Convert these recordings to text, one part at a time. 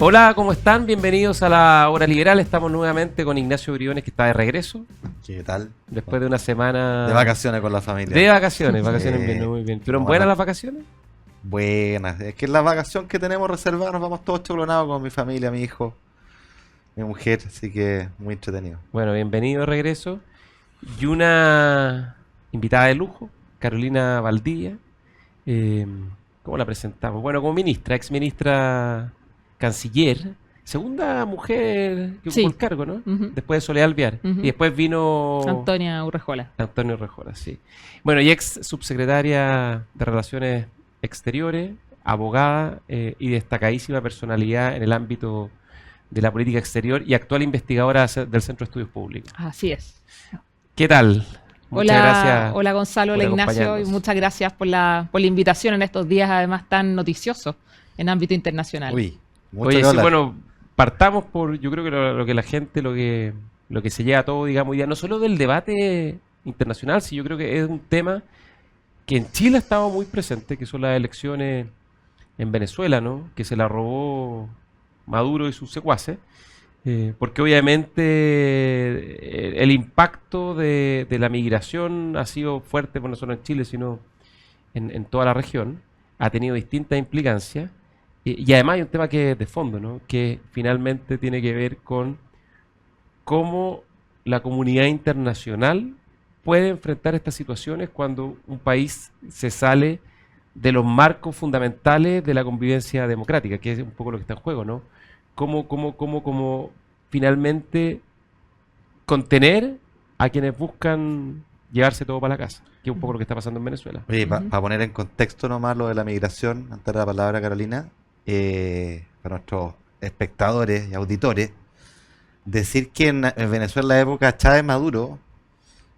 Hola, ¿cómo están? Bienvenidos a la Hora Liberal. Estamos nuevamente con Ignacio Briones, que está de regreso. ¿Qué tal? Después de una semana... De vacaciones con la familia. De vacaciones bien, muy bien. ¿Fueron buenas las vacaciones? Buenas. Es que es la vacación que tenemos reservada, nos vamos todos choclonados con mi familia, mi hijo, mi mujer, así que muy entretenido. Bueno, bienvenido de regreso. Y una invitada de lujo, Carolina Valdivia. ¿Cómo la presentamos? Bueno, como ministra, ex ministra canciller, segunda mujer que ocupó el cargo, ¿no? Después de Soledad Alvear. Y después vino... Antonia Urrejola. Antonio Urrejola, sí. Bueno, y ex subsecretaria de Relaciones Exteriores, abogada y destacadísima personalidad en el ámbito de la política exterior y actual investigadora del Centro de Estudios Públicos. Así es. ¿Qué tal? Muchas gracias. Hola Gonzalo, hola Ignacio, y muchas gracias por la invitación en estos días además tan noticiosos en ámbito internacional. Oye, sí, bueno, partamos por, yo creo que lo que la gente, lo que se lleva todo, digamos, ya no solo del debate internacional, sino yo creo que es un tema que en Chile ha estado muy presente, que son las elecciones en Venezuela, ¿no? Que se la robó Maduro y sus secuaces, porque obviamente el impacto de la migración ha sido fuerte, no solo en Chile, sino en toda la región, ha tenido distintas implicancias. Y además hay un tema que es de fondo, ¿no? Que finalmente tiene que ver con cómo la comunidad internacional puede enfrentar estas situaciones cuando un país se sale de los marcos fundamentales de la convivencia democrática, que es un poco lo que está en juego, ¿no? Cómo finalmente contener a quienes buscan llevarse todo para la casa, que es un poco lo que está pasando en Venezuela. Oye, para poner en contexto nomás lo de la migración, antes de la palabra Carolina, para nuestros espectadores y auditores, decir que en Venezuela, en la época Chávez-Maduro,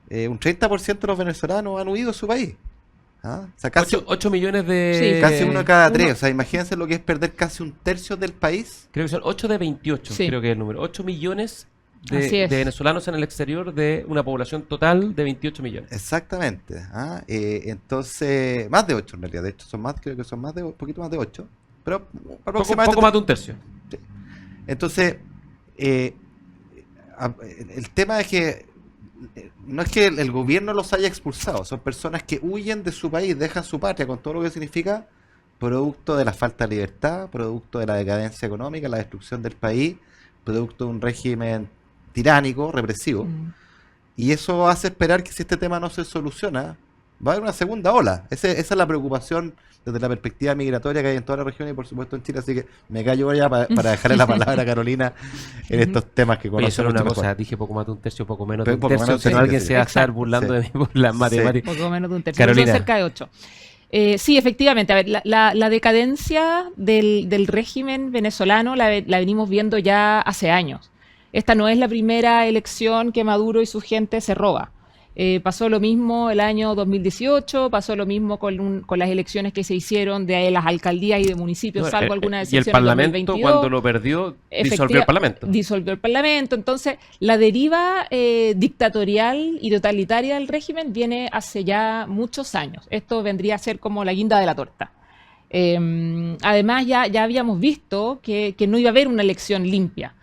un 30% de los venezolanos han huido de su país. ¿Ah? O sea, casi 8 millones de... Casi uno de cada tres. O sea, imagínense lo que es perder casi un tercio del país. Creo que son 8 de 28, creo que es el número. 8 millones de venezolanos en el exterior de una población total de 28 millones. Exactamente. ¿Ah? Entonces, más de 8 en realidad. De hecho, creo que son más de un poquito más de 8. Pero aproximadamente... Poco más de un tercio. Sí. Entonces, el tema es que no es que el gobierno los haya expulsado, son personas que huyen de su país, dejan su patria con todo lo que significa, producto de la falta de libertad, producto de la decadencia económica, la destrucción del país, producto de un régimen tiránico, represivo. Y eso hace esperar que si este tema no se soluciona, va a haber una segunda ola. Esa es la preocupación desde la perspectiva migratoria que hay en toda la región y por supuesto en Chile, así que me callo ya para dejarle la palabra a Carolina en estos temas que conoce. Oye, solo una cosa, dije poco más de un tercio, poco menos de un tercio, si no alguien se va a estar burlando de mí por las matemáticas. Poco menos de un tercio, Carolina. Son cerca de 8. Sí, efectivamente, a ver, la decadencia del régimen venezolano la venimos viendo ya hace años. Esta no es la primera elección que Maduro y su gente se roba. Pasó lo mismo el año 2018, pasó lo mismo con las elecciones que se hicieron de las alcaldías y de municipios, salvo alguna excepción. Y el Parlamento, cuando lo perdió, disolvió el Parlamento. Disolvió el Parlamento. Entonces, la deriva dictatorial y totalitaria del régimen viene hace ya muchos años. Esto vendría a ser como la guinda de la torta. Además, ya habíamos visto que no iba a haber una elección limpia.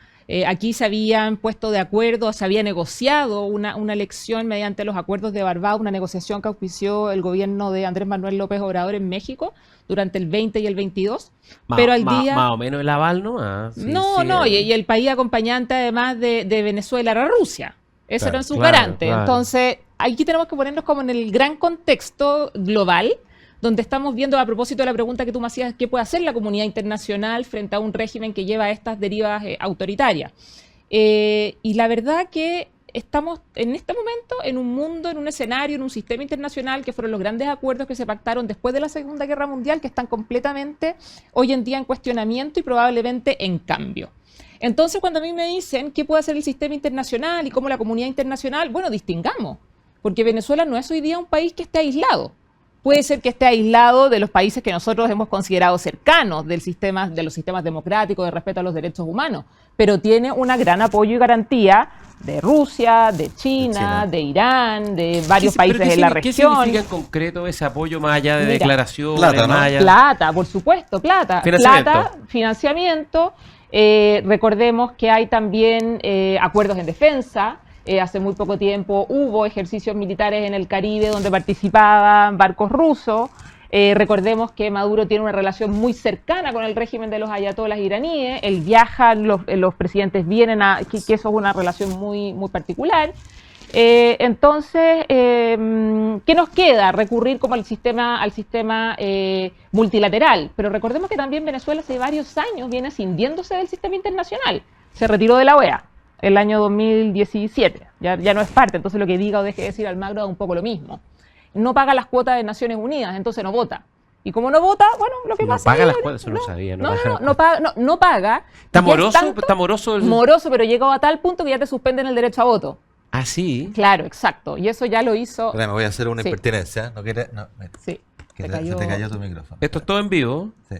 Aquí se habían puesto de acuerdo, se había negociado una elección mediante los acuerdos de Barbados, una negociación que auspició el gobierno de Andrés Manuel López Obrador en México durante el 20 y el 22. Pero al día... Más o menos el aval, ¿no? Y el país acompañante además de Venezuela era Rusia. Eso era su garante. Claro. Entonces, aquí tenemos que ponernos como en el gran contexto global, donde estamos viendo, a propósito de la pregunta que tú me hacías, ¿qué puede hacer la comunidad internacional frente a un régimen que lleva estas derivas autoritarias? Y la verdad que estamos en este momento en un mundo, en un escenario, en un sistema internacional que fueron los grandes acuerdos que se pactaron después de la Segunda Guerra Mundial, que están completamente hoy en día en cuestionamiento y probablemente en cambio. Entonces, cuando a mí me dicen qué puede hacer el sistema internacional y cómo la comunidad internacional, bueno, distingamos, porque Venezuela no es hoy día un país que esté aislado. Puede ser que esté aislado de los países que nosotros hemos considerado cercanos de los sistemas democráticos, de respeto a los derechos humanos, pero tiene un gran apoyo y garantía de Rusia, de China, de Irán, de varios países de la ¿Qué región. significa en concreto ese apoyo más allá de Mira, declaraciones? plata, ¿no? Más allá... Plata, por supuesto, plata. Financiamiento. Plata, financiamiento. Recordemos que hay también acuerdos en defensa. Hace muy poco tiempo hubo ejercicios militares en el Caribe donde participaban barcos rusos. Recordemos que Maduro tiene una relación muy cercana con el régimen de los ayatolás iraníes. Él viaja, los presidentes vienen que eso es una relación muy, muy particular. Entonces, ¿qué nos queda? Recurrir como al sistema multilateral. Pero recordemos que también Venezuela hace varios años viene cindiéndose del sistema internacional. Se retiró de la OEA el año 2017. Ya no es parte. Entonces, lo que diga o deje de decir Almagro da un poco lo mismo. No paga las cuotas de Naciones Unidas, entonces no vota. Y como no vota, bueno, lo que pasa paga es las cuotas, eso no sabía. No paga. ¿Está Y es moroso? tanto ¿Está moroso? moroso, pero llegó a tal punto que ya te suspenden el derecho a voto. Ah, sí. Claro, exacto. Y eso ya lo hizo. Espera, me voy a hacer una Sí. impertinencia. No quiere. No, mira, Sí. que Se se te cayó tu micrófono. Esto es todo en vivo. Sí.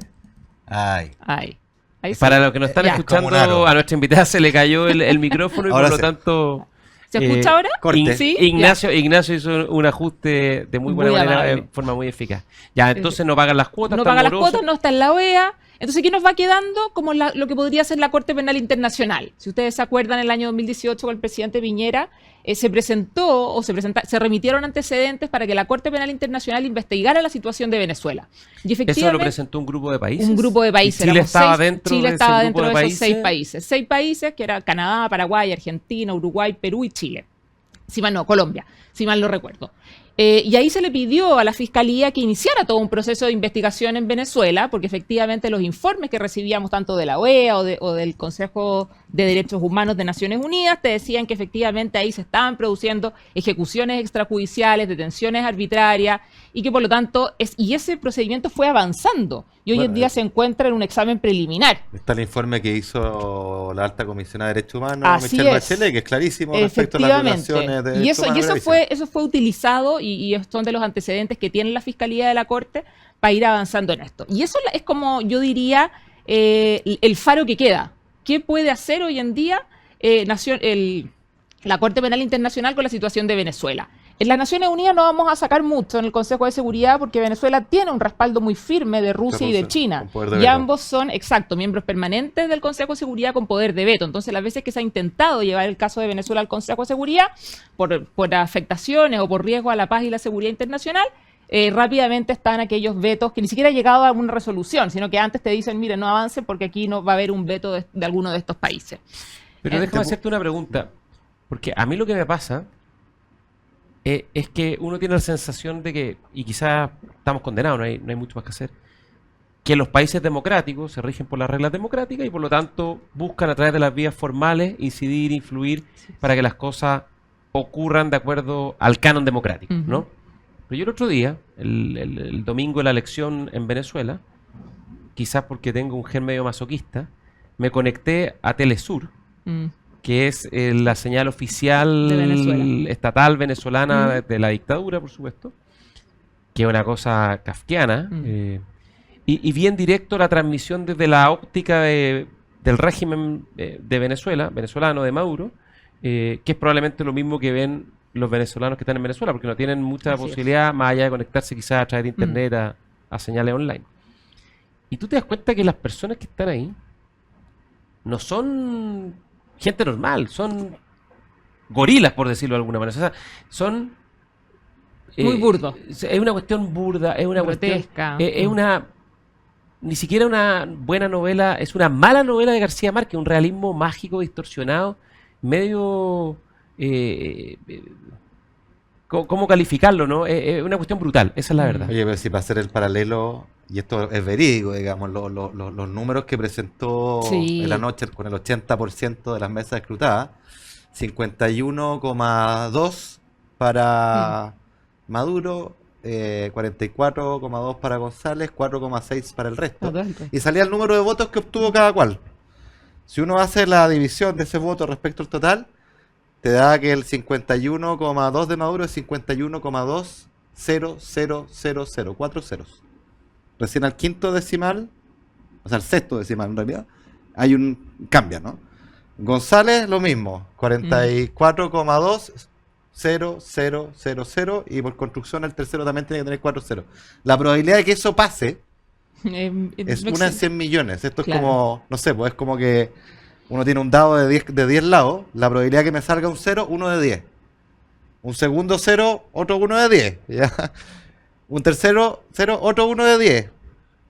Ay. Ahí sí. Para los que nos están Ya. escuchando, Como un aro. a nuestra invitada se le cayó el micrófono y Ahora por lo sí. tanto... ¿Se escucha ahora? Corte. Sí. Ignacio hizo un ajuste de muy buena Muy manera, amable. de forma muy eficaz. Ya, entonces no pagan las cuotas, No están paga las morosos. cuotas, no está en la OEA. Entonces, ¿qué nos va quedando? Como lo que podría ser la Corte Penal Internacional. Si ustedes se acuerdan, en el año 2018 con el presidente Piñera, se remitieron antecedentes para que la Corte Penal Internacional investigara la situación de Venezuela. Y Eso lo efectivamente, presentó un grupo de países. un grupo de países. ¿Y Chile éramos estaba seis- dentro Chile de estaba ese dentro grupo de de esos seis países? países. 6 países, que eran Canadá, Paraguay, Argentina, Uruguay, Perú y Chile. Si mal no, Colombia, si mal no recuerdo. Y ahí se le pidió a la Fiscalía que iniciara todo un proceso de investigación en Venezuela, porque efectivamente los informes que recibíamos tanto de la OEA o del Consejo de Derechos Humanos de Naciones Unidas te decían que efectivamente ahí se estaban produciendo ejecuciones extrajudiciales, detenciones arbitrarias, y que por lo tanto, ese procedimiento fue avanzando. Y hoy en día se encuentra en un examen preliminar. Está el informe que hizo la alta comisionada de Derechos Humanos, Así Michelle es. Bachelet, que es clarísimo respecto a las Efectivamente. violaciones de Y derechos humanos eso gravísimas. eso fue utilizado y son de los antecedentes que tiene la Fiscalía de la Corte para ir avanzando en esto. Y eso es como yo diría el faro que queda. ¿Qué puede hacer hoy en día la Corte Penal Internacional con la situación de Venezuela? En las Naciones Unidas no vamos a sacar mucho en el Consejo de Seguridad porque Venezuela tiene un respaldo muy firme de Rusia y de China. con poder de Y veto. ambos son, exacto, miembros permanentes del Consejo de Seguridad con poder de veto. Entonces, las veces que se ha intentado llevar el caso de Venezuela al Consejo de Seguridad por afectaciones o por riesgo a la paz y la seguridad internacional, rápidamente están aquellos vetos que ni siquiera ha llegado a una resolución, sino que antes te dicen, miren, no avancen porque aquí no va a haber un veto de alguno de estos países. Pero déjame hacerte una pregunta, porque a mí lo que me pasa es que uno tiene la sensación de que, y quizás estamos condenados, no hay mucho más que hacer, que los países democráticos se rigen por las reglas democráticas y por lo tanto buscan a través de las vías formales incidir, influir para que las cosas ocurran de acuerdo al canon democrático, ¿no? Pero yo el otro día, el domingo de la elección en Venezuela, quizás porque tengo un gen medio masoquista, me conecté a Telesur, que es la señal oficial De Venezuela. estatal venezolana de la dictadura, por supuesto, que es una cosa kafkiana, y vi en directo la transmisión desde la óptica del régimen de Venezuela, venezolano de Maduro, que es probablemente lo mismo que ven los venezolanos que están en Venezuela, porque no tienen mucha Así es. posibilidad, más allá de conectarse quizás a través de internet a señales online. Y tú te das cuenta que las personas que están ahí no son gente normal, son gorilas, por decirlo de alguna manera. O sea, son... Muy burdo. Es una cuestión burda, es una Grotesca. cuestión... Es una... Ni siquiera una buena novela, es una mala novela de García Márquez, un realismo mágico, distorsionado, medio... ¿cómo calificarlo, no? Es una cuestión brutal, esa es la verdad. Oye, pero si para hacer el paralelo, y esto es verídico, digamos, los números que presentó Sí. en la noche con el 80% de las mesas escrutadas, 51,2 para Maduro, 44,2 para González, 4,6 para el resto. Y salía el número de votos que obtuvo cada cual. Si uno hace la división de ese voto respecto al total, te da que el 51,2 de Maduro es 51,20000, 4 ceros. Recién al quinto decimal, o sea, al sexto decimal en realidad, hay un cambio, ¿no? González, lo mismo, 44,20000 y por construcción el tercero también tiene que tener 4 ceros. La probabilidad de que eso pase es no una en existe. 100 millones. Esto es Claro. como, no sé, pues es como que uno tiene un dado de 10 lados, la probabilidad de que me salga un 0, 1 de 10. Un segundo 0, otro 1 de 10. ¿Ya? Un tercero 0, otro 1 de 10.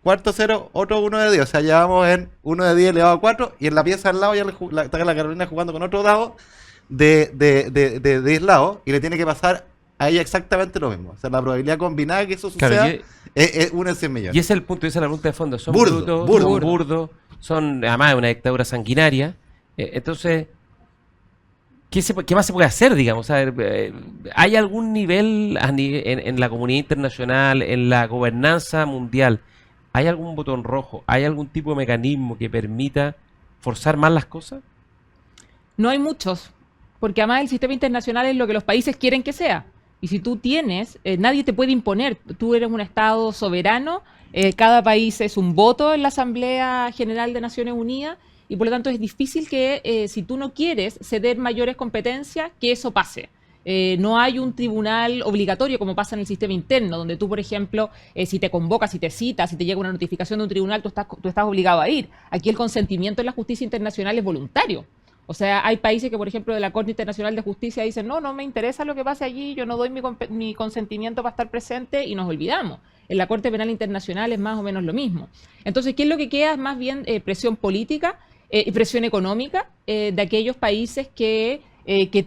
Cuarto 0, otro 1 de 10. O sea, ya vamos en 1 de 10 elevado a 4. Y en la pieza al lado ya está la Carolina jugando con otro dado de 10 lados. Y le tiene que pasar a ella exactamente lo mismo. O sea, la probabilidad combinada que eso suceda Claro, es 1 en 100 millones. y ese es el punto, y esa es la pregunta de fondo. Son Burdo, brutos, burdo. son burdos, son además una dictadura sanguinaria. Entonces, ¿qué más se puede hacer, digamos? A ver, ¿hay algún nivel en la comunidad internacional, en la gobernanza mundial? ¿Hay algún botón rojo? ¿Hay algún tipo de mecanismo que permita forzar más las cosas? No hay muchos, porque además el sistema internacional es lo que los países quieren que sea. Y si tú tienes, nadie te puede imponer. Tú eres un Estado soberano, cada país es un voto en la Asamblea General de Naciones Unidas, y por lo tanto es difícil que si tú no quieres ceder mayores competencias, que eso pase. No hay un tribunal obligatorio como pasa en el sistema interno, donde tú, por ejemplo, si te convocas, si te citas, si te llega una notificación de un tribunal, tú estás obligado a ir. Aquí el consentimiento en la justicia internacional es voluntario. O sea, hay países que, por ejemplo, de la Corte Internacional de Justicia dicen, no me interesa lo que pase allí, yo no doy mi consentimiento para estar presente y nos olvidamos. En la Corte Penal Internacional es más o menos lo mismo. Entonces, ¿qué es lo que queda? Es más bien presión política y presión económica de aquellos países que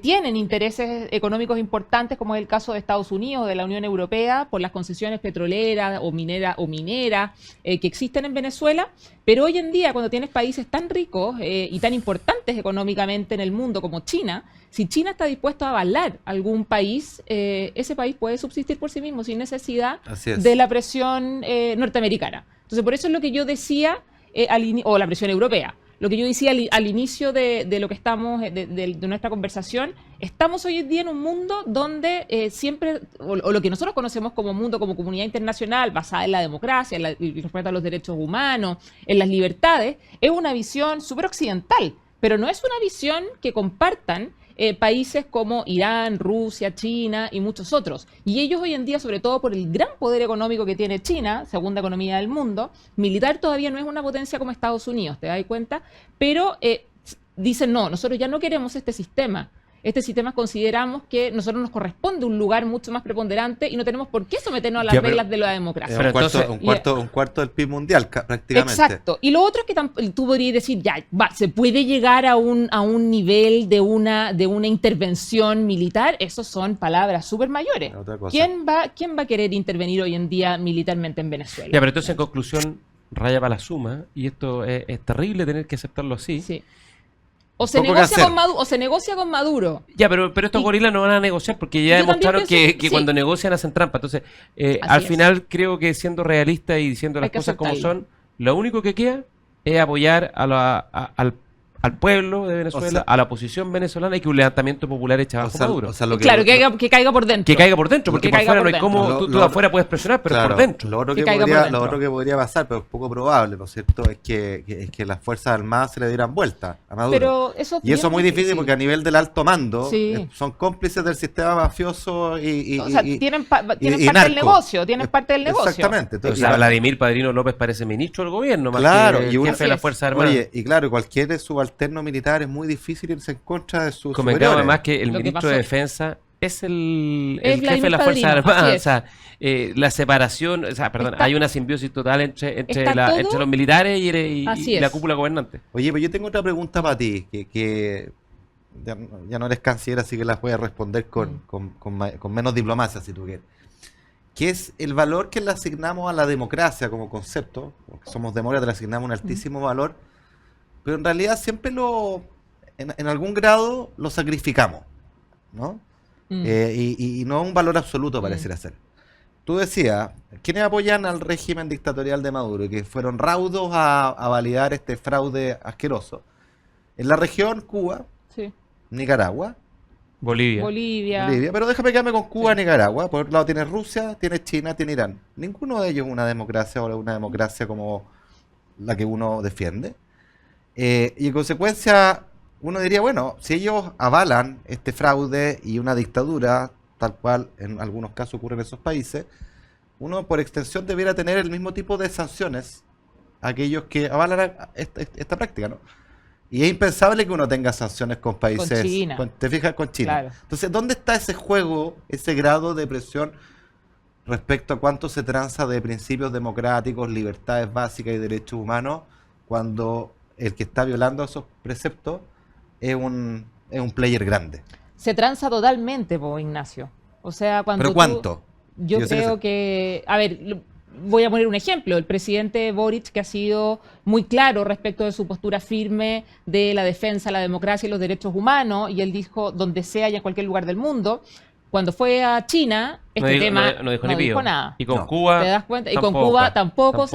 tienen intereses económicos importantes, como es el caso de Estados Unidos, de la Unión Europea, por las concesiones petroleras o mineras que existen en Venezuela. Pero hoy en día, cuando tienes países tan ricos y tan importantes económicamente en el mundo como China, si China está dispuesto a avalar algún país, ese país puede subsistir por sí mismo sin necesidad Así es. de la presión norteamericana. Entonces, por eso es lo que yo decía, o la presión europea. Lo que yo decía al inicio de lo que estamos, de nuestra conversación, estamos hoy en día en un mundo donde siempre, o lo que nosotros conocemos como mundo, como comunidad internacional, basada en la democracia, en el respeto a los derechos humanos, en las libertades, es una visión súper occidental, pero no es una visión que compartan países como Irán, Rusia, China y muchos otros. Y ellos hoy en día, sobre todo por el gran poder económico que tiene China, segunda economía del mundo, militar todavía no es una potencia como Estados Unidos, ¿te das cuenta? Pero dicen, no, nosotros ya no queremos este sistema. Este sistema consideramos que nosotros nos corresponde un lugar mucho más preponderante y no tenemos por qué someternos a las reglas de la democracia. Pero entonces- un cuarto del PIB mundial, prácticamente. Exacto. Y lo otro es que tú podrías decir, ya, se puede llegar a un nivel de una intervención militar. Esos son palabras súper mayores. Otra cosa. ¿Quién va a querer intervenir hoy en día militarmente en Venezuela? Ya, pero entonces en conclusión, raya para la suma, y esto es terrible tener que aceptarlo así. Sí. O se, Poco que negocia hacer. con Maduro, o se negocia con Maduro. Ya, pero estos Y- gorilas no van a negociar porque ya Yo también demostraron pienso- que sí. cuando negocian hacen trampa. Entonces, Así al es. final creo que siendo realista y diciendo Hay las que cosas como aceptarlo. son, lo único que queda es apoyar al pueblo de Venezuela, O sea- a la oposición venezolana y que un levantamiento popular eche abajo Maduro. o sea, lo que, Claro, que caiga por dentro. Que caiga por dentro, porque Que por caiga fuera no por hay cómo, dentro. tú Lo- de afuera puedes presionar, pero claro, por dentro. Lo otro Que que, caiga por podría, dentro. lo otro que podría pasar, pero es poco probable, ¿no es cierto? Es que las Fuerzas Armadas se le dieran vuelta a Maduro. Pero eso Y eso es muy difícil porque a nivel del alto mando Sí. son cómplices del sistema mafioso y O sea, tienen parte del narco. negocio, tienen parte del negocio. Exactamente. O Entonces, sea, Vladimir Padrino López parece ministro del gobierno, más claro, que y una- jefe de las Así es. Fuerzas Armadas. Oye, y claro, cualquier subalterno militar es muy difícil irse en contra de sus Convengamos superiores. además que el Lo que ministro pasó. de Defensa es el Es jefe de Vladimir las Fuerzas Padrino, Armadas. así O es. sea, la separación, o sea, perdón, Está- hay una simbiosis total entre está todo- entre los militares y Así y la es. cúpula gobernante. Oye, pues yo tengo otra pregunta para ti, que ya no eres canciller, así que las voy a responder con menos diplomacia, si tú quieres. ¿Qué es el valor que le asignamos a la democracia como concepto? Porque somos demócratas, le asignamos un altísimo valor, pero en realidad siempre en algún grado lo sacrificamos, ¿no? Mm. Y no un valor absoluto pareciera ser. Tú decías, ¿quiénes apoyan al régimen dictatorial de Maduro y que fueron raudos a validar este fraude asqueroso? En la región, Cuba, Sí. Nicaragua, Bolivia. Bolivia. pero déjame quedarme con Cuba y Nicaragua. Por otro lado tienes Rusia, tienes China, tienes Irán. Ninguno de ellos es una democracia o una democracia como la que uno defiende. Y en consecuencia, uno diría, bueno, si ellos avalan este fraude y una dictadura, tal cual en algunos casos ocurre en esos países, uno por extensión debiera tener el mismo tipo de sanciones a aquellos que avalan esta práctica, ¿no? Y es impensable que uno tenga sanciones con países... Con China. ¿Te fijas? Con China. Claro. Entonces, ¿dónde está ese juego, ese grado de presión respecto a cuánto se tranza de principios democráticos, libertades básicas y derechos humanos, cuando el que está violando esos preceptos es un player grande? Se tranza totalmente, Ignacio. O sea, cuando ¿Pero cuánto? Yo creo que... A ver, voy a poner un ejemplo. El presidente Boric, que ha sido muy claro respecto de su postura firme de la defensa de la democracia y los derechos humanos, y él dijo, donde sea y en cualquier lugar del mundo, cuando fue a China, no dijo nada. Y con Cuba... ¿Te das cuenta? Y tampoco, con Cuba tampoco.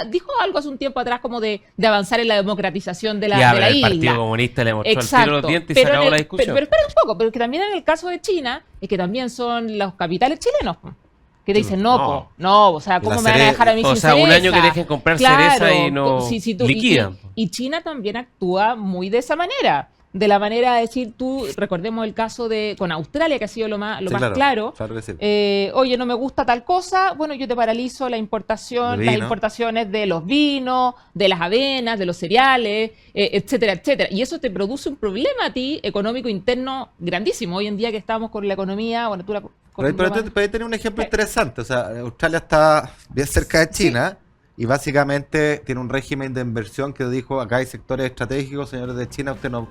Dijo algo hace un tiempo atrás como de avanzar en la democratización de la isla. El Partido Comunista le mostró Exacto. al tiro los dientes y se acabó la discusión. Pero espera un poco, pero que también en el caso de China, es que también son los capitales chilenos, que te dicen, o sea, ¿cómo me van a dejar a mí sin cereza? Un año que dejen comprar cereza y no liquidan. Y China también actúa muy de esa manera. De la manera de decir, recordemos el caso con Australia, que ha sido lo más claro. Oye, no me gusta tal cosa, bueno, yo te paralizo las importaciones de los vinos, de las avenas, de los cereales, etcétera, etcétera. Y eso te produce un problema a ti económico interno grandísimo. Hoy en día que estamos con la economía, bueno, pero tú puedes tener un ejemplo interesante. O sea, Australia está bien cerca de China. Sí. Y básicamente tiene un régimen de inversión que dijo, acá hay sectores estratégicos, señores de China, usted no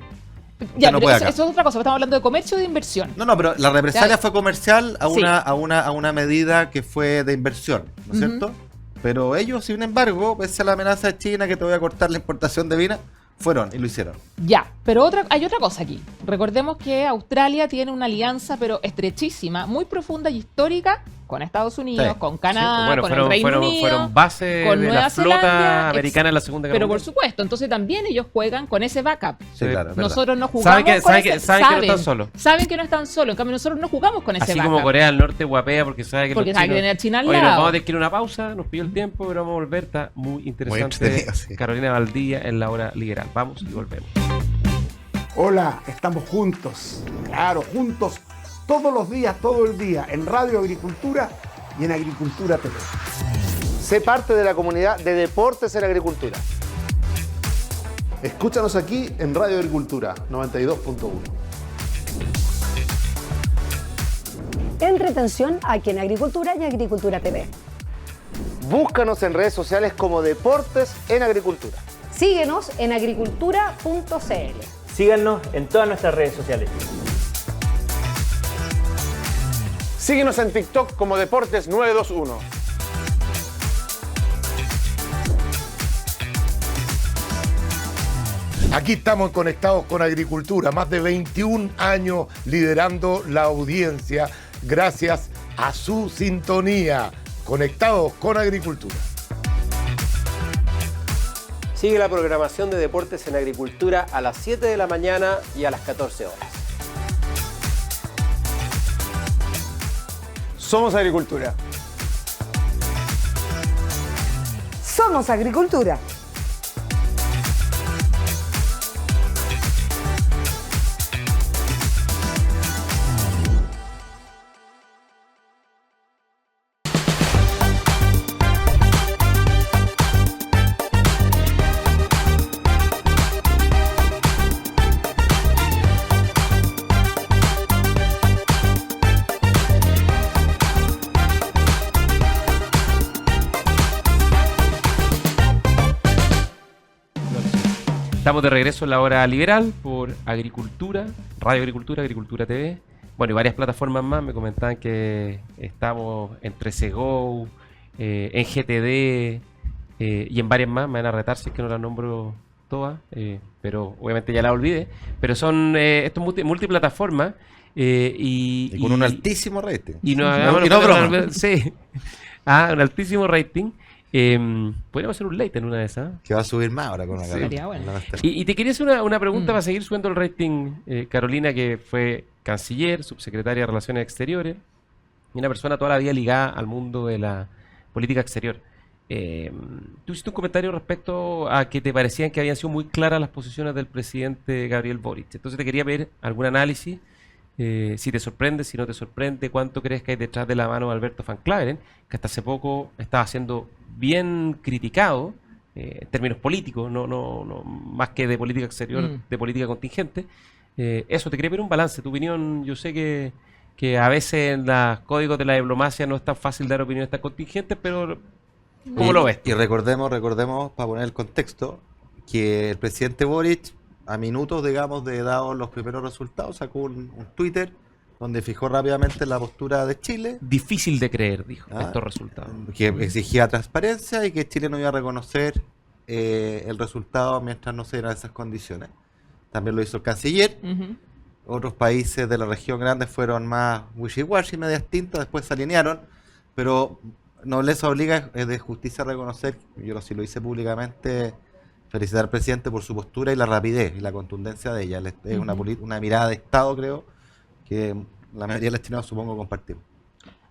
puede acá. Eso es otra cosa, estamos hablando de comercio o de inversión. No, pero la represalia fue comercial a una medida que fue de inversión, ¿no es cierto? Pero ellos, sin embargo, pese a la amenaza de China que te voy a cortar la importación de vino, fueron y lo hicieron. Ya, pero hay otra cosa aquí. Recordemos que Australia tiene una alianza, pero estrechísima, muy profunda y histórica con Estados Unidos, con Canadá, con el Reino Unido. Fueron base con de Nueva la flota Zelanda, americana en la Segunda Guerra Pero Mundial. por supuesto, entonces también ellos juegan con ese backup. Sí, claro, nosotros no jugamos saben que no están solos. Saben que no están solos. En cambio, nosotros no jugamos con ese Así backup. como Corea del Norte guapea porque sabe que porque sabe que tiene a China al lado. Oye, nos vamos a tener que ir a una pausa, nos pidió el tiempo, pero vamos a volver. Está muy interesante. Sí. Carolina Valdía en la hora liberal. Vamos y volvemos. Hola, estamos juntos. Claro, juntos todos los días, todo el día, en Radio Agricultura y en Agricultura TV. Sé parte de la comunidad de Deportes en Agricultura. Escúchanos aquí en Radio Agricultura 92.1. Entretención aquí en Agricultura y Agricultura TV. Búscanos en redes sociales como Deportes en Agricultura. Síguenos en agricultura.cl. Síganos en todas nuestras redes sociales. Síguenos en TikTok como Deportes 921. Aquí estamos conectados con Agricultura, más de 21 años liderando la audiencia gracias a su sintonía. Conectados con Agricultura. Sigue la programación de Deportes en Agricultura a las 7 de la mañana y a las 14 horas. Somos Agricultura. Somos Agricultura. Estamos de regreso en la hora liberal por Agricultura, Radio Agricultura, Agricultura TV. Bueno, y varias plataformas más. Me comentaban que estamos en 13Go, en GTD y en varias más. Me van a retar si es que no las nombro todas, pero obviamente ya las olvidé. Pero son esto es multiplataformas. Y con un altísimo rating. Sí. Un altísimo rating. Podríamos hacer un late en una de esas. Que va a subir más ahora con la Sería bueno. Y te quería hacer una pregunta para seguir subiendo el rating. Carolina, que fue canciller, subsecretaria de Relaciones Exteriores, y una persona toda la vida ligada al mundo de la política exterior. tú hiciste un comentario respecto a que te parecían que habían sido muy claras las posiciones del presidente Gabriel Boric. Entonces te quería ver algún análisis, si te sorprende, si no te sorprende, cuánto crees que hay detrás de la mano de Alberto Van Claveren, que hasta hace poco estaba siendo bien criticado en términos políticos, no más que de política exterior, de política contingente. Eso, te quería ver un balance, tu opinión. Yo sé que a veces en los códigos de la diplomacia no es tan fácil dar opiniones tan contingentes, pero ¿cómo lo ves? Y recordemos, para poner el contexto, que el presidente Boric, a minutos, digamos, de dados los primeros resultados, sacó un Twitter donde fijó rápidamente la postura de Chile. Difícil de creer, dijo, estos resultados. Que exigía transparencia y que Chile no iba a reconocer el resultado mientras no se dieran esas condiciones. También lo hizo el canciller. Otros países de la región grande fueron más wishy-washy, medias tintas, después se alinearon, pero nobleza obliga, es de justicia reconocer, yo sí lo hice públicamente, felicitar al presidente por su postura y la rapidez y la contundencia de ella. Es una mirada de Estado, creo, que la mayoría de los chilenos supongo compartimos.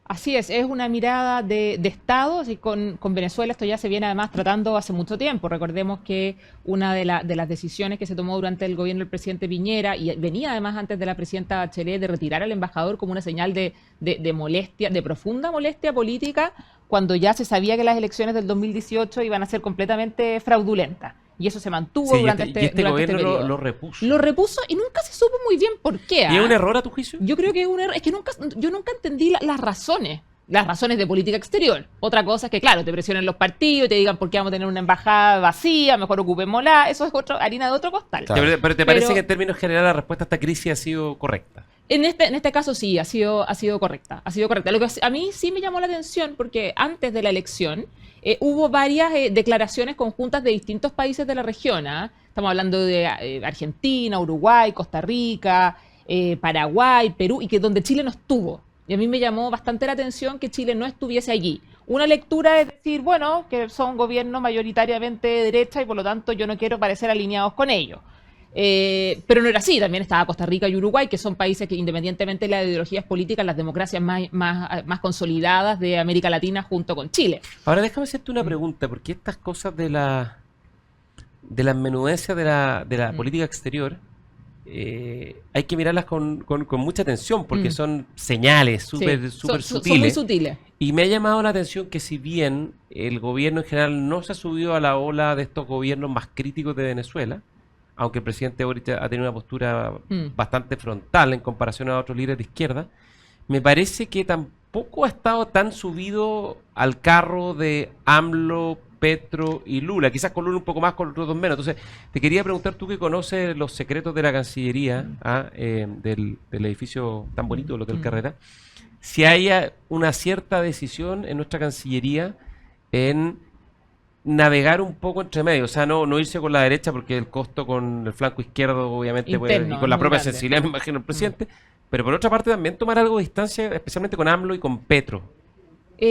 Así es una mirada de Estado, y con Venezuela esto ya se viene además tratando hace mucho tiempo. Recordemos que una de las decisiones que se tomó durante el gobierno del presidente Piñera, y venía además antes de la presidenta Bachelet, de retirar al embajador como una señal de molestia, de profunda molestia política, cuando ya se sabía que las elecciones del 2018 iban a ser completamente fraudulentas. Y eso se mantuvo durante este gobierno periodo. lo repuso. Lo repuso y nunca se supo muy bien por qué. ¿Y es un error a tu juicio? Yo creo que es un error. Es que yo nunca entendí las razones. Las razones de política exterior. Otra cosa es que, claro, te presionen los partidos y te digan por qué vamos a tener una embajada vacía, mejor ocupémosla. Eso es harina de otro costal. Claro. Pero ¿te parece que en términos generales la respuesta a esta crisis ha sido correcta? En este caso sí, ha sido correcta. Ha sido correcta. Lo que a mí sí me llamó la atención, porque antes de la elección hubo varias declaraciones conjuntas de distintos países de la región. Estamos hablando de Argentina, Uruguay, Costa Rica, Paraguay, Perú, y que donde Chile no estuvo. Y a mí me llamó bastante la atención que Chile no estuviese allí. Una lectura es decir, bueno, que son gobiernos mayoritariamente de derecha y por lo tanto yo no quiero parecer alineados con ellos. Pero no era así, también estaba Costa Rica y Uruguay, que son países que independientemente de las ideologías políticas, las democracias más consolidadas de América Latina junto con Chile. Ahora déjame hacerte una pregunta, porque estas cosas de las menudencias de la política exterior hay que mirarlas con mucha atención, porque son señales súper sutiles. Son muy sutiles. Y me ha llamado la atención que si bien el gobierno en general no se ha subido a la ola de estos gobiernos más críticos de Venezuela, aunque el presidente Boric ha tenido una postura bastante frontal en comparación a otros líderes de izquierda, me parece que tampoco ha estado tan subido al carro de AMLO, Petro y Lula. Quizás con Lula un poco más, con los otros menos. Entonces, te quería preguntar, tú que conoces los secretos de la Cancillería, del edificio tan bonito del Hotel Carrera, si hay una cierta decisión en nuestra Cancillería en navegar un poco entre medio, o sea, no irse con la derecha porque el costo con el flanco izquierdo obviamente interno, y con la propia grande. sensibilidad, me imagino, el presidente, pero por otra parte también tomar algo de distancia, especialmente con AMLO y con Petro.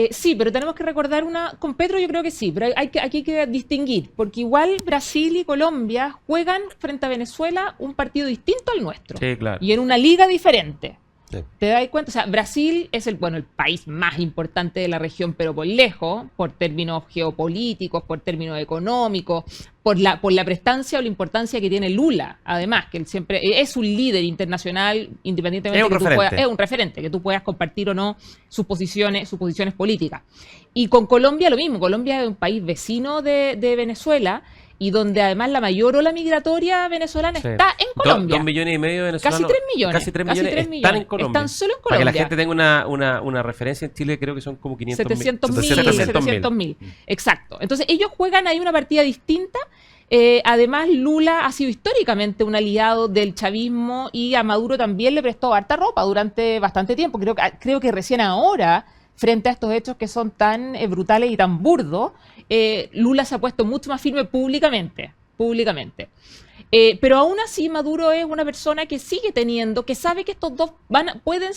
Sí, pero tenemos que recordar con Petro yo creo que sí, pero aquí hay que distinguir, porque igual Brasil y Colombia juegan frente a Venezuela un partido distinto al nuestro. Sí, claro. Y en una liga diferente. Sí. ¿Te das cuenta? O sea, Brasil es el país más importante de la región, pero por lejos, por términos geopolíticos, por términos económicos, por la prestancia o la importancia que tiene Lula, además, que él siempre es un líder internacional, independientemente de que tú puedas, es un referente, que tú puedas compartir o no sus posiciones políticas. Y con Colombia lo mismo, Colombia es un país vecino de Venezuela, y donde además la mayor ola migratoria venezolana está en Colombia. 2,5 millones de venezolanos. Casi 3 millones. Casi 3 millones están en Colombia. Están solo en Para Colombia. que la gente tenga una referencia, en Chile creo que son como 700.000. Exacto. Entonces ellos juegan ahí una partida distinta. Además, Lula ha sido históricamente un aliado del chavismo y a Maduro también le prestó harta ropa durante bastante tiempo. Creo que recién ahora, frente a estos hechos que son tan brutales y tan burdos, Lula se ha puesto mucho más firme públicamente. Pero aún así Maduro es una persona que sigue teniendo, que sabe que estos dos pueden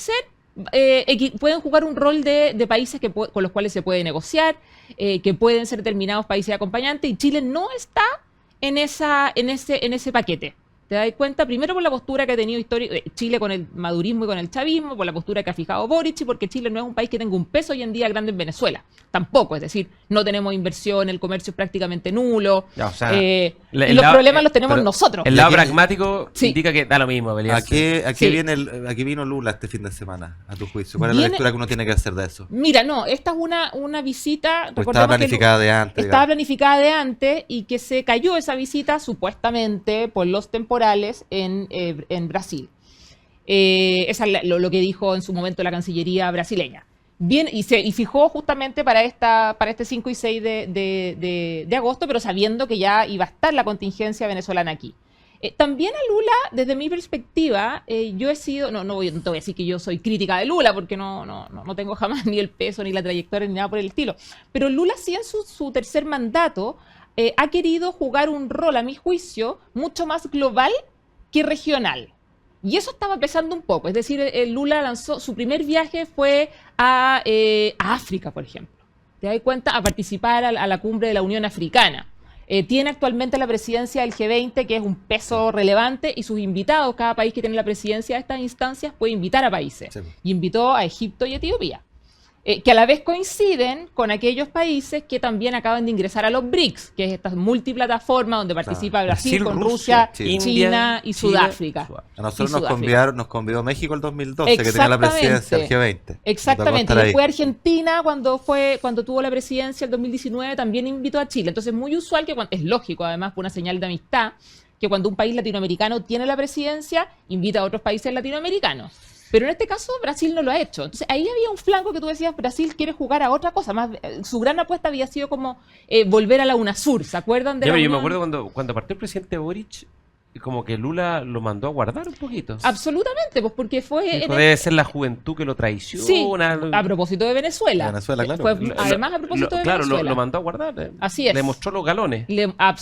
jugar un rol de países con los cuales se puede negociar, que pueden ser determinados países acompañantes, y Chile no está en ese paquete. ¿Te das cuenta? Primero por la postura que ha tenido Chile con el madurismo y con el chavismo, por la postura que ha fijado Boric, y porque Chile no es un país que tenga un peso hoy en día grande en Venezuela. Tampoco, es decir, no tenemos inversión, el comercio es prácticamente nulo, Ya, o sea, y los problemas los tenemos pero nosotros. El lado pragmático Sí. indica que da lo mismo ¿A pelearse. qué Sí. aquí vino Lula este fin de semana, a tu juicio? ¿Cuál es la Viene- lectura que uno tiene que hacer de eso? Mira, no, esta es una visita, Pues estaba recordemos que planificada de antes. estaba digamos. planificada de antes y que se cayó esa visita supuestamente por los temporales en Brasil. Esa es lo que dijo en su momento la Cancillería brasileña. Bien, y fijó justamente para este 5 y 6 de agosto, pero sabiendo que ya iba a estar la contingencia venezolana aquí. También a Lula, desde mi perspectiva, yo he sido, no te voy a decir que yo soy crítica de Lula, porque no tengo jamás ni el peso, ni la trayectoria, ni nada por el estilo, pero Lula sí en su tercer mandato ha querido jugar un rol, a mi juicio, mucho más global que regional. Y eso estaba pesando un poco, es decir, Lula lanzó, su primer viaje fue a África, por ejemplo. ¿Te das cuenta? A participar a la cumbre de la Unión Africana. Tiene actualmente la presidencia del G20, que es un peso relevante, y sus invitados, cada país que tiene la presidencia de estas instancias puede invitar a países. Sí. Y invitó a Egipto y Etiopía, que a la vez coinciden con aquellos países que también acaban de ingresar a los BRICS, que es esta multiplataforma donde participa Brasil, con Rusia, China, China y Sudáfrica. A nosotros Y nos Sudáfrica. convidó México el 2012, que tenía la presidencia del G20. Exactamente. Me tocó estar Y después ahí. Argentina, cuando tuvo la presidencia el 2019, también invitó a Chile. Entonces es muy usual que, es lógico además, por una señal de amistad, que cuando un país latinoamericano tiene la presidencia, invita a otros países latinoamericanos. Pero en este caso Brasil no lo ha hecho. Entonces ahí había un flanco que tú decías, Brasil quiere jugar a otra cosa. Más, su gran apuesta había sido como volver a la UNASUR. ¿Se acuerdan de Ya, la pero yo me Unión? acuerdo cuando partió el presidente Boric, como que Lula lo mandó a guardar un poquito. Absolutamente, pues porque fue... Dijo, debe ser la juventud que lo traiciona. Sí, a propósito de Venezuela. Venezuela, claro. Fue, además, a propósito de claro, Venezuela. lo mandó a guardar. Así es. Le mostró los galones.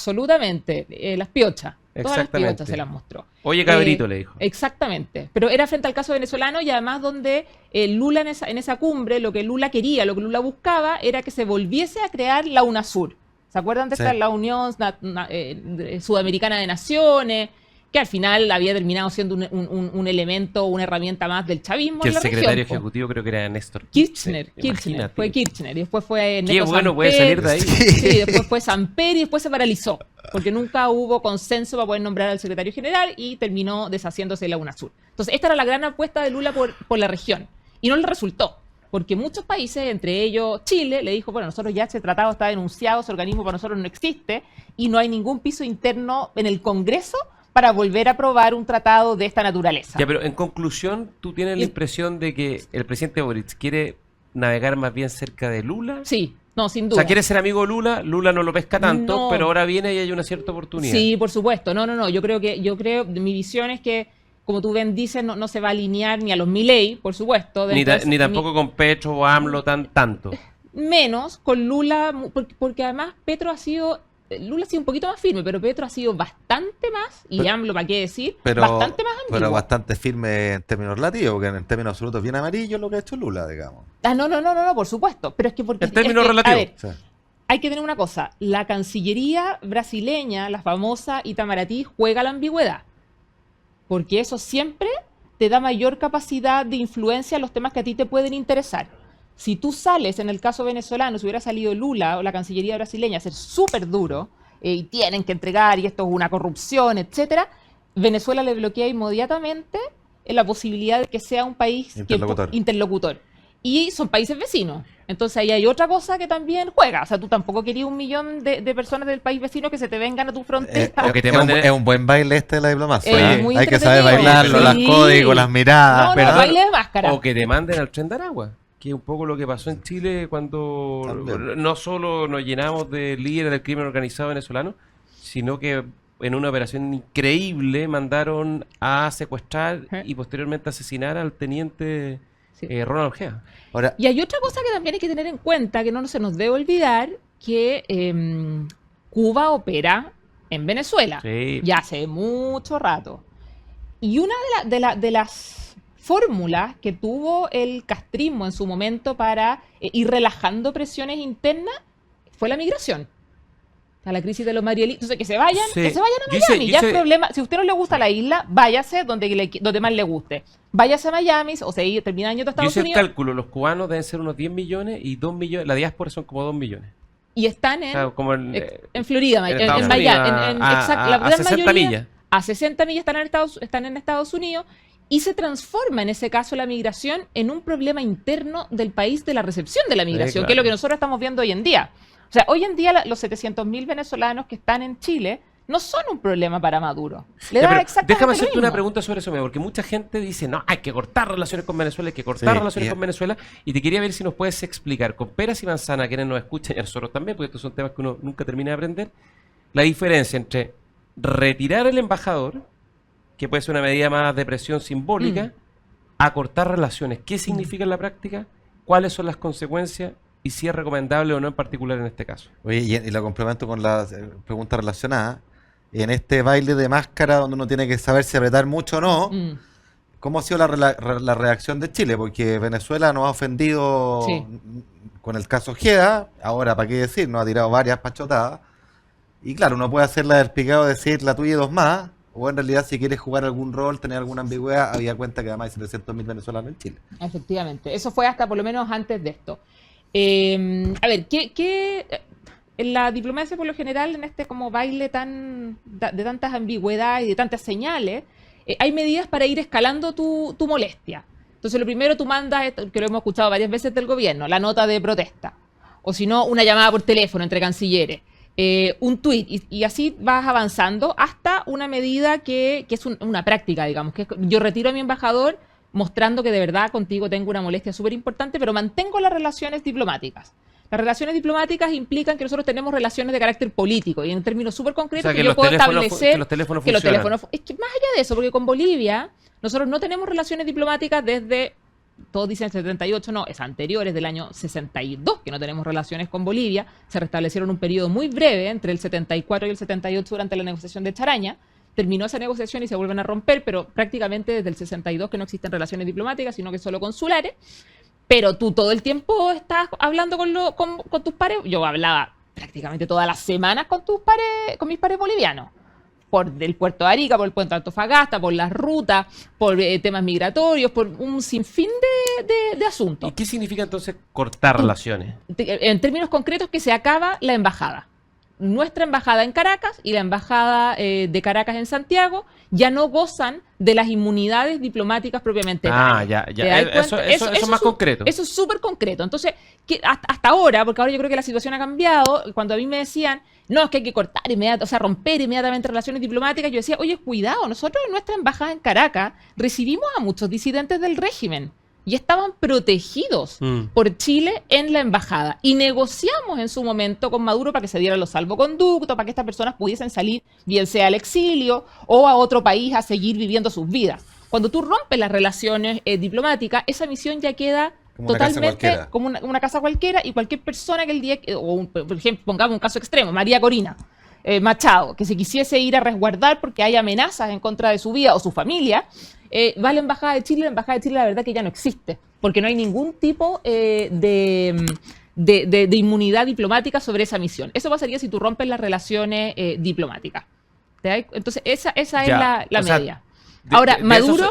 Absolutamente, las piochas. Todas las Exactamente. piochas se las mostró. Oye, cabrito, le dijo. Exactamente. Pero era frente al caso venezolano y además donde Lula en esa cumbre, lo que Lula quería, lo que Lula buscaba, era que se volviese a crear la UNASUR. ¿Se acuerdan de esta, la Unión Sudamericana de Naciones? Que al final había terminado siendo un elemento, una herramienta más del chavismo Que en el la secretario región, po. ejecutivo creo que era Néstor Kirchner, Imagínate. fue Kirchner, y después fue Qué Neto bueno puede Samper. salir de ahí. Sí, después fue Samper y después se paralizó, porque nunca hubo consenso para poder nombrar al secretario general y terminó deshaciéndose de la UNASUR. Entonces, esta era la gran apuesta de Lula por la región, y no le resultó, porque muchos países, entre ellos Chile, le dijo, bueno, nosotros ya ese tratado está denunciado, ese organismo para nosotros no existe, y no hay ningún piso interno en el Congreso para volver a aprobar un tratado de esta naturaleza. Ya, pero en conclusión, ¿tú tienes la Y- impresión de que el presidente Boric quiere navegar más bien cerca de Lula? Sí, no, sin O duda. sea, quiere ser amigo de Lula, Lula no lo pesca tanto, No. pero ahora viene y hay una cierta oportunidad. Sí, por supuesto. No. Yo creo, mi visión es que, como tú bien dices, no se va a alinear ni a los Milei, por supuesto. Ni tampoco con Petro o AMLO tanto. Menos con Lula, porque además Lula ha sido un poquito más firme, pero Petro ha sido bastante más, y AMLO, ¿para qué decir? Bastante más ambiguo. Pero bastante firme en términos relativos, porque en términos absolutos bien amarillo lo que ha hecho Lula, digamos. No, por supuesto. Pero es que porque... En términos a relativos. ver, Sí. hay que tener una cosa. La Cancillería brasileña, la famosa Itamaraty, juega la ambigüedad. Porque eso siempre te da mayor capacidad de influencia en los temas que a ti te pueden interesar. Si tú sales, en el caso venezolano, si hubiera salido Lula o la Cancillería brasileña a ser súper duro, y tienen que entregar, y esto es una corrupción, etcétera, Venezuela le bloquea inmediatamente la posibilidad de que sea un país interlocutor. Y son países vecinos. Entonces ahí hay otra cosa que también juega. O sea, tú tampoco querías 1 millón de personas del país vecino que se te vengan a tu frontera. o que te es, manden- es un buen baile este de la diplomacia. Es ¿eh? muy Hay que saber entretenido. bailarlo, Sí. los códigos, las miradas. No, baile de máscara. O que te manden al tren de Aragua, que es un poco lo que pasó en Chile cuando También. no solo nos llenamos de líderes del crimen organizado venezolano, sino que en una operación increíble mandaron a secuestrar y posteriormente asesinar al teniente Sí. Ronald Ojea. Ahora, Y hay otra cosa que también hay que tener en cuenta, que no se nos debe olvidar, que Cuba opera en Venezuela Sí. ya hace mucho rato. Y una de las fórmulas que tuvo el castrismo en su momento para ir relajando presiones internas fue la migración. Está la crisis de los marielitos. Entonces, que se vayan Sí. a Yo hice- Miami. yo Ya hice- es problema. Si a usted no le gusta la isla, váyase donde más le guste. Váyase a Miami, o sea, ahí termina yendo a Yo Estados hice el Unidos. cálculo, los cubanos deben ser unos 10 millones y 2 millones, la diáspora son como 2 millones. Y están O sea, como en Florida, en en Estados Miami. Unidos, Exacto, la a gran 60 mayoría, millas. a 60 millas están en Estados Unidos y se transforma en ese caso la migración en un problema interno del país de la recepción de la migración, claro. que es lo que nosotros estamos viendo hoy en día. O sea, hoy en día los 700.000 venezolanos que están en Chile no son un problema para Maduro. Le Ya, da pero exactamente déjame lo hacerte mismo. una pregunta sobre eso, porque mucha gente dice, no, hay que cortar relaciones con Venezuela, hay que cortar Sí, relaciones y- con Venezuela, y te quería ver si nos puedes explicar, con peras y manzanas, quienes nos escuchan y a nosotros también, porque estos son temas que uno nunca termina de aprender, la diferencia entre retirar el embajador, que puede ser una medida más de presión simbólica, a cortar relaciones. ¿Qué significa en la práctica? ¿Cuáles son las consecuencias? Y si es recomendable o no en particular en este caso. Oye, y lo complemento con la pregunta relacionada. En este baile de máscara donde uno tiene que saber si apretar mucho o no, Mm. ¿cómo ha sido la reacción de Chile? Porque Venezuela nos ha ofendido Sí. con el caso Ojeda, ahora, ¿para qué decir? Nos ha tirado varias pachotadas. Y claro, uno puede hacer la del picado, decir la tuya y dos más, o en realidad si quieres jugar algún rol, tener alguna ambigüedad, había cuenta que además hay 700.000 venezolanos en Chile. Efectivamente, eso fue hasta por lo menos antes de esto. A ver, en la diplomacia por lo general, en este como baile de tantas ambigüedades y de tantas señales, hay medidas para ir escalando tu molestia. Entonces, lo primero tú mandas, que lo hemos escuchado varias veces del gobierno, la nota de protesta, o si no, una llamada por teléfono entre cancilleres, un tuit, y así vas avanzando hasta una medida que es una práctica, digamos, que es, yo retiro a mi embajador mostrando que de verdad contigo tengo una molestia súper importante, pero mantengo las relaciones diplomáticas. Las relaciones diplomáticas implican que nosotros tenemos relaciones de carácter político y en términos súper concretos O sea, que yo los puedo teléfonos establecer que los teléfonos que los funcionan. teléfonos... Es que más allá de eso, porque con Bolivia nosotros no tenemos relaciones diplomáticas desde, todos dicen 78, no, es anterior, es del año 62 que no tenemos relaciones con Bolivia. Se restablecieron un periodo muy breve entre el 74 y el 78 durante la negociación de Charaña. Terminó esa negociación y se vuelven a romper, pero prácticamente desde el 62 que no existen relaciones diplomáticas, sino que solo consulares. Pero tú todo el tiempo estás hablando con tus pares. Yo hablaba prácticamente todas las semanas con mis pares bolivianos. Por del puerto de Arica, por el puerto de Antofagasta, por las rutas, por temas migratorios, por un sinfín de asuntos. ¿Y qué significa entonces cortar relaciones? En términos concretos, que se acaba la embajada. Nuestra embajada en Caracas y la embajada de Caracas en Santiago ya no gozan de las inmunidades diplomáticas propiamente Ah, tales. ya. ¿Te das Eso cuenta? es más concreto. Eso es súper concreto. Entonces, hasta ahora, porque ahora yo creo que la situación ha cambiado, cuando a mí me decían, no, es que hay que cortar inmediatamente, o sea, romper inmediatamente relaciones diplomáticas, yo decía, oye, cuidado, nosotros en nuestra embajada en Caracas recibimos a muchos disidentes del régimen y estaban protegidos por Chile en la embajada. Y negociamos en su momento con Maduro para que se dieran los salvoconductos, para que estas personas pudiesen salir, bien sea al exilio o a otro país a seguir viviendo sus vidas. Cuando tú rompes las relaciones diplomáticas, esa misión ya queda Como una casa totalmente cualquiera. como una casa cualquiera, y cualquier persona que el día, por ejemplo, pongamos un caso extremo, María Corina Machado, que se quisiese ir a resguardar porque hay amenazas en contra de su vida o su familia, va a la Embajada de Chile. La Embajada de Chile, la verdad que ya no existe, porque no hay ningún tipo de inmunidad diplomática sobre esa misión. Eso pasaría si tú rompes las relaciones diplomáticas. Entonces, esa es Ya, la o sea, medida. Ahora, de eso Maduro,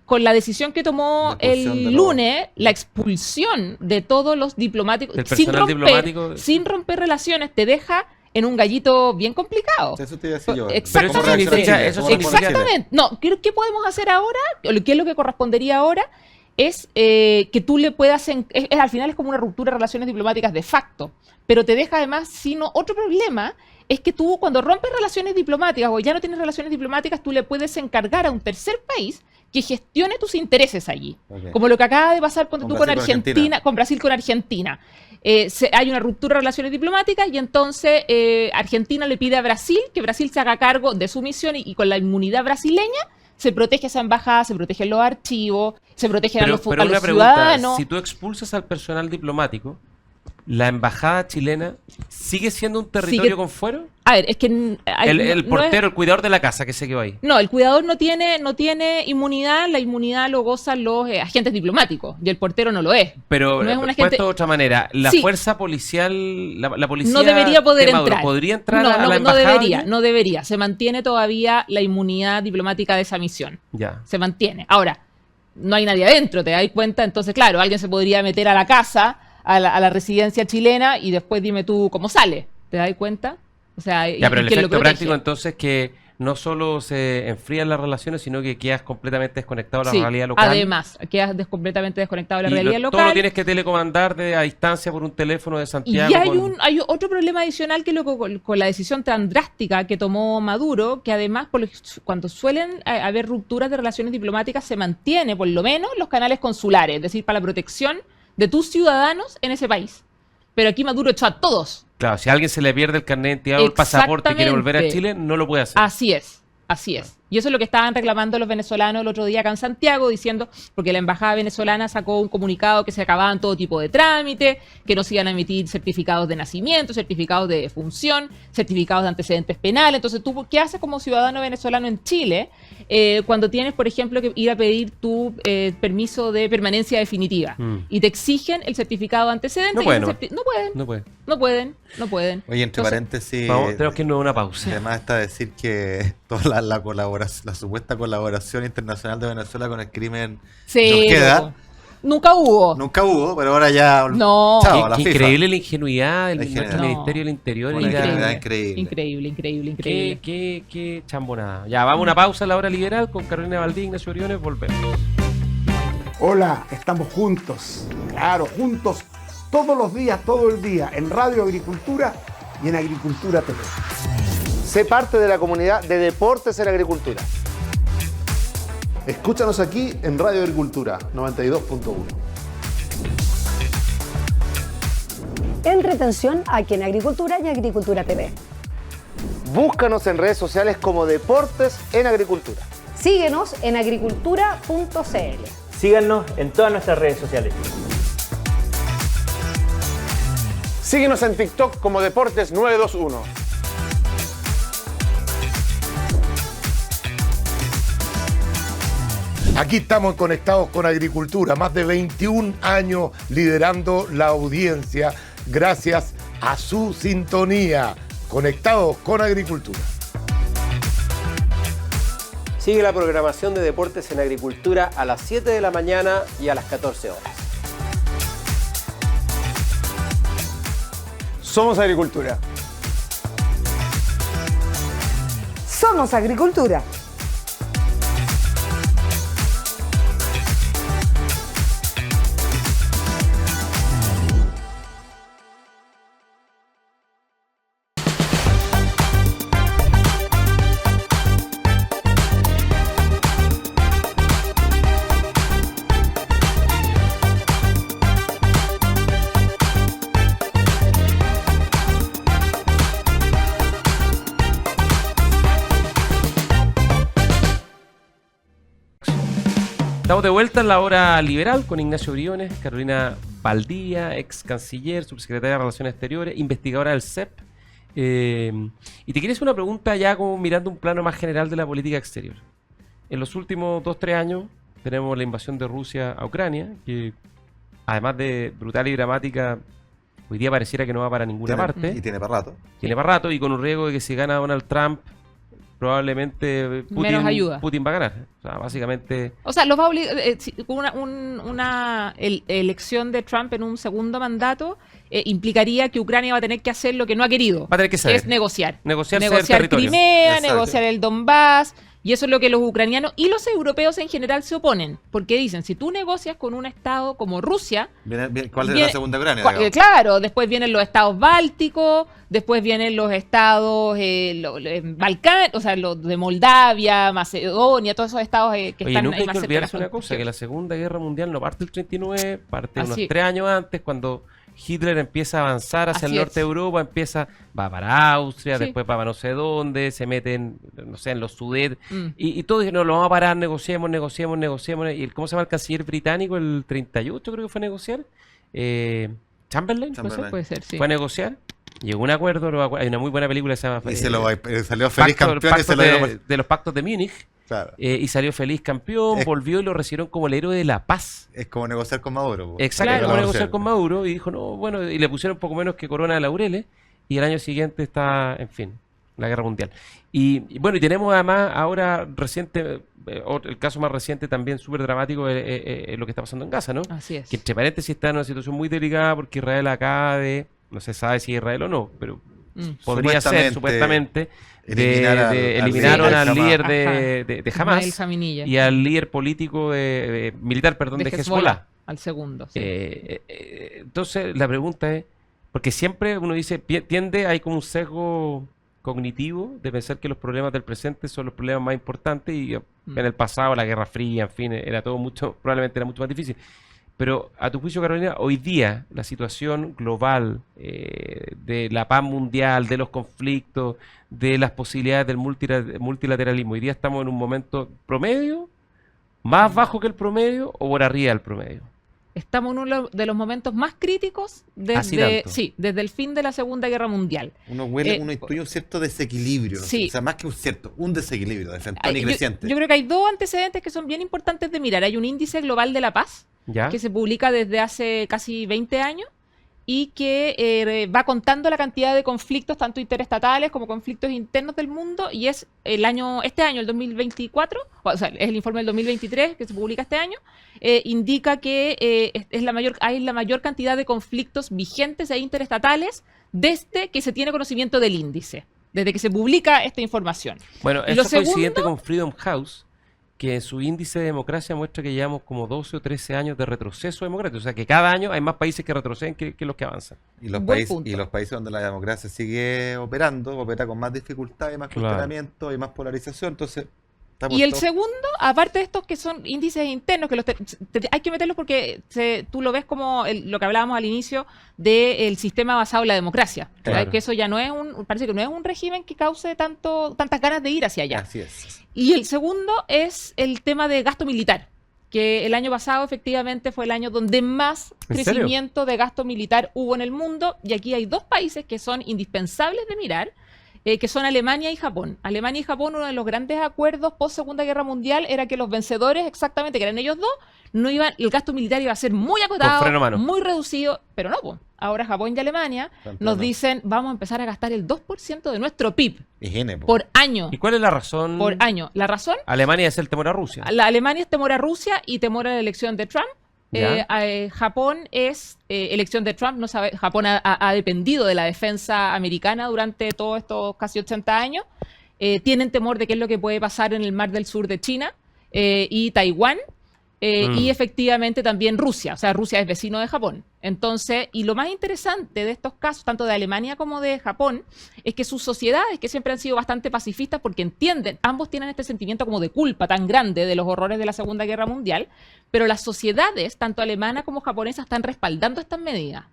con la decisión que tomó La expulsión de el los- lunes, la expulsión de todos los diplomáticos, Del personal diplomático. sin romper relaciones, te deja en un gallito bien complicado. Eso te iba a decir yo. Exactamente. ¿Cómo reacciona Chile? eso ¿Cómo significa- responde Chile? Exactamente. No, ¿qué podemos hacer ahora? ¿Qué es lo que correspondería ahora? Es que tú le puedas... al final es como una ruptura de relaciones diplomáticas de facto, pero te deja además, sino otro problema es que tú cuando rompes relaciones diplomáticas o ya no tienes relaciones diplomáticas, tú le puedes encargar a un tercer país que gestione tus intereses allí. Ok. Como lo que acaba de pasar ponte Con tú con Brasil, con Argentina, Argentina. con Brasil, con Argentina. Hay una ruptura de relaciones diplomáticas y entonces Argentina le pide a Brasil que Brasil se haga cargo de su misión y con la inmunidad brasileña se protege esa embajada, se protegen los archivos, se protegen a los Pero una pregunta, ciudadanos. si tú expulsas al personal diplomático, ¿la embajada chilena sigue siendo un territorio con fuero? A ver, es que El portero, el cuidador de la casa que se quedó ahí. No, el cuidador no tiene inmunidad, la inmunidad lo gozan los agentes diplomáticos y el portero no lo es. Pero no es un puesto agente... de otra manera, la Sí. fuerza policial, la policía no debería poder de Maduro, entrar. ¿podría entrar no, a la no embajada? debería, no debería. Se mantiene todavía la inmunidad diplomática de esa misión. Ya. Se mantiene. Ahora, no hay nadie adentro, ¿te das cuenta? Entonces, claro, alguien se podría meter a la casa, a la residencia chilena y después dime tú cómo sale. ¿Te das cuenta? O sea, Ya, pero el quién lo efecto protege. práctico entonces que no solo se enfrían las relaciones, sino que quedas completamente desconectado de la Sí, realidad local. además, quedas completamente desconectado de la Y realidad todo lo local. tienes que telecomandar a distancia por un teléfono de Y Santiago. hay otro problema adicional que con la decisión tan drástica que tomó Maduro, que además cuando suelen haber rupturas de relaciones diplomáticas se mantiene por lo menos los canales consulares, es decir, para la protección de tus ciudadanos en ese país. Pero aquí Maduro echó a todos. Claro, si a alguien se le pierde el carnet de identidad o el pasaporte y quiere volver a Exactamente. Chile, no lo puede hacer. Así es, así es. Y eso es lo que estaban reclamando los venezolanos el otro día acá en Santiago, diciendo, porque la embajada venezolana sacó un comunicado que se acababan todo tipo de trámites, que no se iban a emitir certificados de nacimiento, certificados de defunción, certificados de antecedentes penales. Entonces, ¿tú qué haces como ciudadano venezolano en Chile cuando tienes, por ejemplo, que ir a pedir tu permiso de permanencia definitiva? Y te exigen el certificado de antecedentes. No y pueden, ese no pueden. No pueden. Oye, entre Entonces, paréntesis, Tenemos que irnos a una pausa. además está decir que toda la colaboración, la supuesta colaboración internacional de Venezuela con el crimen sí, nos queda. Nunca hubo. Nunca hubo, pero ahora ya. No. Chao, la Qué FIFA. increíble la ingenuidad del La nuestro ingenuidad. Ministerio del Interior. Una y la- ingenuidad Increíble. Increíble. Qué chambonada. Ya, vamos a una pausa en la hora liberal con Carolina Valdí, Ignacio Oriones, volvemos. Hola, estamos juntos, claro, juntos todos los días, todo el día, en Radio Agricultura y en Agricultura TV. Sé parte de la comunidad de Deportes en Agricultura. Escúchanos aquí en Radio Agricultura 92.1. Entretención aquí en Agricultura y Agricultura TV. Búscanos en redes sociales como Deportes en Agricultura. Síguenos en agricultura.cl. Síganos en todas nuestras redes sociales. Síguenos en TikTok como Deportes 921. Aquí estamos conectados con Agricultura, más de 21 años liderando la audiencia gracias a su sintonía. Conectados con Agricultura. Sigue la programación de Deportes en Agricultura a las 7 de la mañana y a las 14 horas. Somos Agricultura. Somos Agricultura. Estamos de vuelta en la hora liberal con Ignacio Briones, Carolina Valdía, ex canciller, subsecretaria de Relaciones Exteriores, investigadora del CEP. Y te quería hacer una pregunta ya como mirando un plano más general de la política exterior. En los últimos 2-3 años tenemos la invasión de Rusia a Ucrania, que además de brutal y dramática, hoy día pareciera que no va para ninguna parte. Y tiene para rato. Tiene para rato y con un riesgo de que si gana Donald Trump, probablemente Menos ayuda. Putin va a ganar. O sea, básicamente... O sea, los va a obligar, una elección de Trump en un segundo mandato implicaría que Ucrania va a tener que hacer lo que no ha querido. Va a tener que ceder. Es negociar. Negociar el territorio. Crimea, Exacto. negociar el Donbass. Y eso es lo que los ucranianos y los europeos en general se oponen. Porque dicen, si tú negocias con un estado como Rusia... ¿Cuál es viene- la segunda Ucrania? Cua- digamos? Claro, después vienen los estados bálticos, después vienen los estados Balcán, o sea, los de Moldavia, Macedonia, todos esos estados que Oye, están nunca hay más que cerca de olvidarse la una cosa, que la Segunda Guerra Mundial no parte el 39, parte Así unos es. 3 años antes, cuando Hitler empieza a avanzar hacia Así el norte es. de Europa, va para Austria, Sí. después para no sé dónde, se meten, no sé, en los Sudetes, Mm. y todos dicen, no, lo vamos a parar, negociemos, y ¿cómo se llama el canciller británico? El 38 creo que fue a negociar, que Chamberlain, Puede ser, sí. fue a negociar, llegó a un acuerdo, hay una muy buena película que se llama... Y salió feliz campeón y se lo dieron... de los pactos de Múnich. Claro. Y salió feliz campeón, volvió y lo recibieron como el héroe de la paz. Es como negociar con Maduro. Exacto, como negociar con Maduro. Y dijo, no, bueno, y le pusieron un poco menos que corona de laureles. Y el año siguiente está, en fin, la guerra mundial. Y bueno, y tenemos además ahora reciente, el caso más reciente también súper dramático es lo que está pasando en Gaza, ¿no? Así es. Que entre paréntesis está en una situación muy delicada porque Israel acaba de, no se sabe si es Israel o no, pero podría ser supuestamente... eliminaron al líder de Hamas y al líder político militar, de Hezbollah. Al segundo. Sí. Entonces la pregunta es, porque siempre uno dice, hay como un sesgo cognitivo de pensar que los problemas del presente son los problemas más importantes y en el pasado la Guerra Fría, en fin, probablemente era mucho más difícil. Pero a tu juicio, Carolina, hoy día la situación global de la paz mundial, de los conflictos, de las posibilidades del multilateralismo, hoy día estamos en un momento promedio, más bajo que el promedio o por arriba del promedio. Estamos en uno de los momentos más críticos desde el fin de la Segunda Guerra Mundial. Uno intuye un cierto desequilibrio, ¿no? Sí. O sea, más que un desequilibrio de frentón y creciente. Yo creo que hay dos antecedentes que son bien importantes de mirar. Hay un índice global de la paz, que se publica desde hace casi 20 años y que va contando la cantidad de conflictos, tanto interestatales como conflictos internos del mundo, y es este año, el 2024, o sea, es el informe del 2023 que se publica este año, indica que hay la mayor cantidad de conflictos vigentes e interestatales desde que se tiene conocimiento del índice, desde que se publica esta información. Bueno, eso es coincidente con Freedom House, que en su índice de democracia muestra que llevamos como 12 o 13 años de retroceso democrático. O sea, que cada año hay más países que retroceden que los que avanzan. Y los países donde la democracia sigue opera con más dificultad y más cuestionamiento y más polarización. Entonces, y el segundo, aparte de estos que son índices internos, que hay que meterlos porque tú lo ves como lo que hablábamos al inicio del sistema basado en la democracia. Claro. Que eso ya parece que no es un régimen que cause tantas ganas de ir hacia allá. Así es. Y el segundo es el tema de gasto militar, que el año pasado efectivamente fue el año donde más crecimiento de gasto militar hubo en el mundo, y aquí hay dos países que son indispensables de mirar, que son Alemania y Japón. Alemania y Japón, uno de los grandes acuerdos post Segunda Guerra Mundial era que los vencedores, exactamente, que eran ellos dos, el gasto militar iba a ser muy acotado, muy reducido, pero no, ahora Japón y Alemania nos dicen, vamos a empezar a gastar el 2% de nuestro PIB por año. ¿Y cuál es la razón? Por año. ¿La razón? Alemania es el temor a Rusia. Alemania es temor a Rusia y temor a la elección de Trump. Japón es elección de Trump. Japón ha dependido de la defensa americana durante todos estos casi 80 años. Tienen temor de qué es lo que puede pasar en el mar del sur de China y Taiwán. Y efectivamente también Rusia. O sea, Rusia es vecino de Japón. Entonces, y lo más interesante de estos casos, tanto de Alemania como de Japón, es que sus sociedades, que siempre han sido bastante pacifistas porque ambos tienen este sentimiento como de culpa tan grande de los horrores de la Segunda Guerra Mundial, pero las sociedades, tanto alemana como japonesa, están respaldando estas medidas.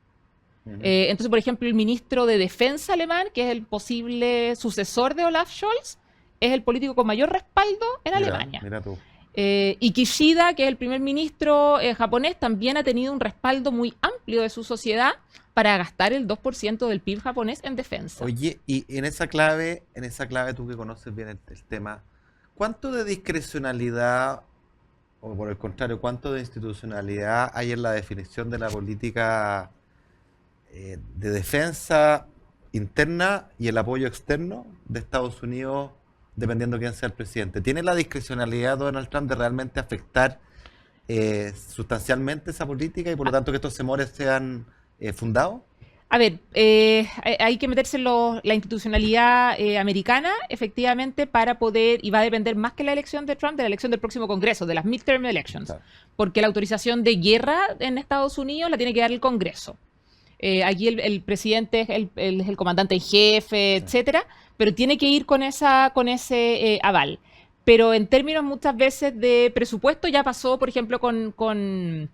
Entonces, por ejemplo, el ministro de Defensa alemán, que es el posible sucesor de Olaf Scholz, es el político con mayor respaldo en Alemania. Mira tú. Y Kishida, que es el primer ministro japonés, también ha tenido un respaldo muy amplio de su sociedad para gastar el 2% del PIB japonés en defensa. Oye, y en esa clave tú que conoces bien el tema, ¿cuánto de discrecionalidad, o por el contrario, cuánto de institucionalidad hay en la definición de la política de defensa interna y el apoyo externo de Estados Unidos, dependiendo de quién sea el presidente? ¿Tiene la discrecionalidad Donald Trump de realmente afectar sustancialmente esa política y por lo tanto que estos temores sean fundados? A ver, hay que meterse en la institucionalidad americana, efectivamente, para poder, y va a depender más que la elección de Trump, de la elección del próximo Congreso, de las midterm elections, claro. Porque la autorización de guerra en Estados Unidos la tiene que dar el Congreso. Aquí el presidente es el comandante en jefe, etcétera, pero tiene que ir con ese aval. Pero en términos muchas veces de presupuesto ya pasó, por ejemplo, con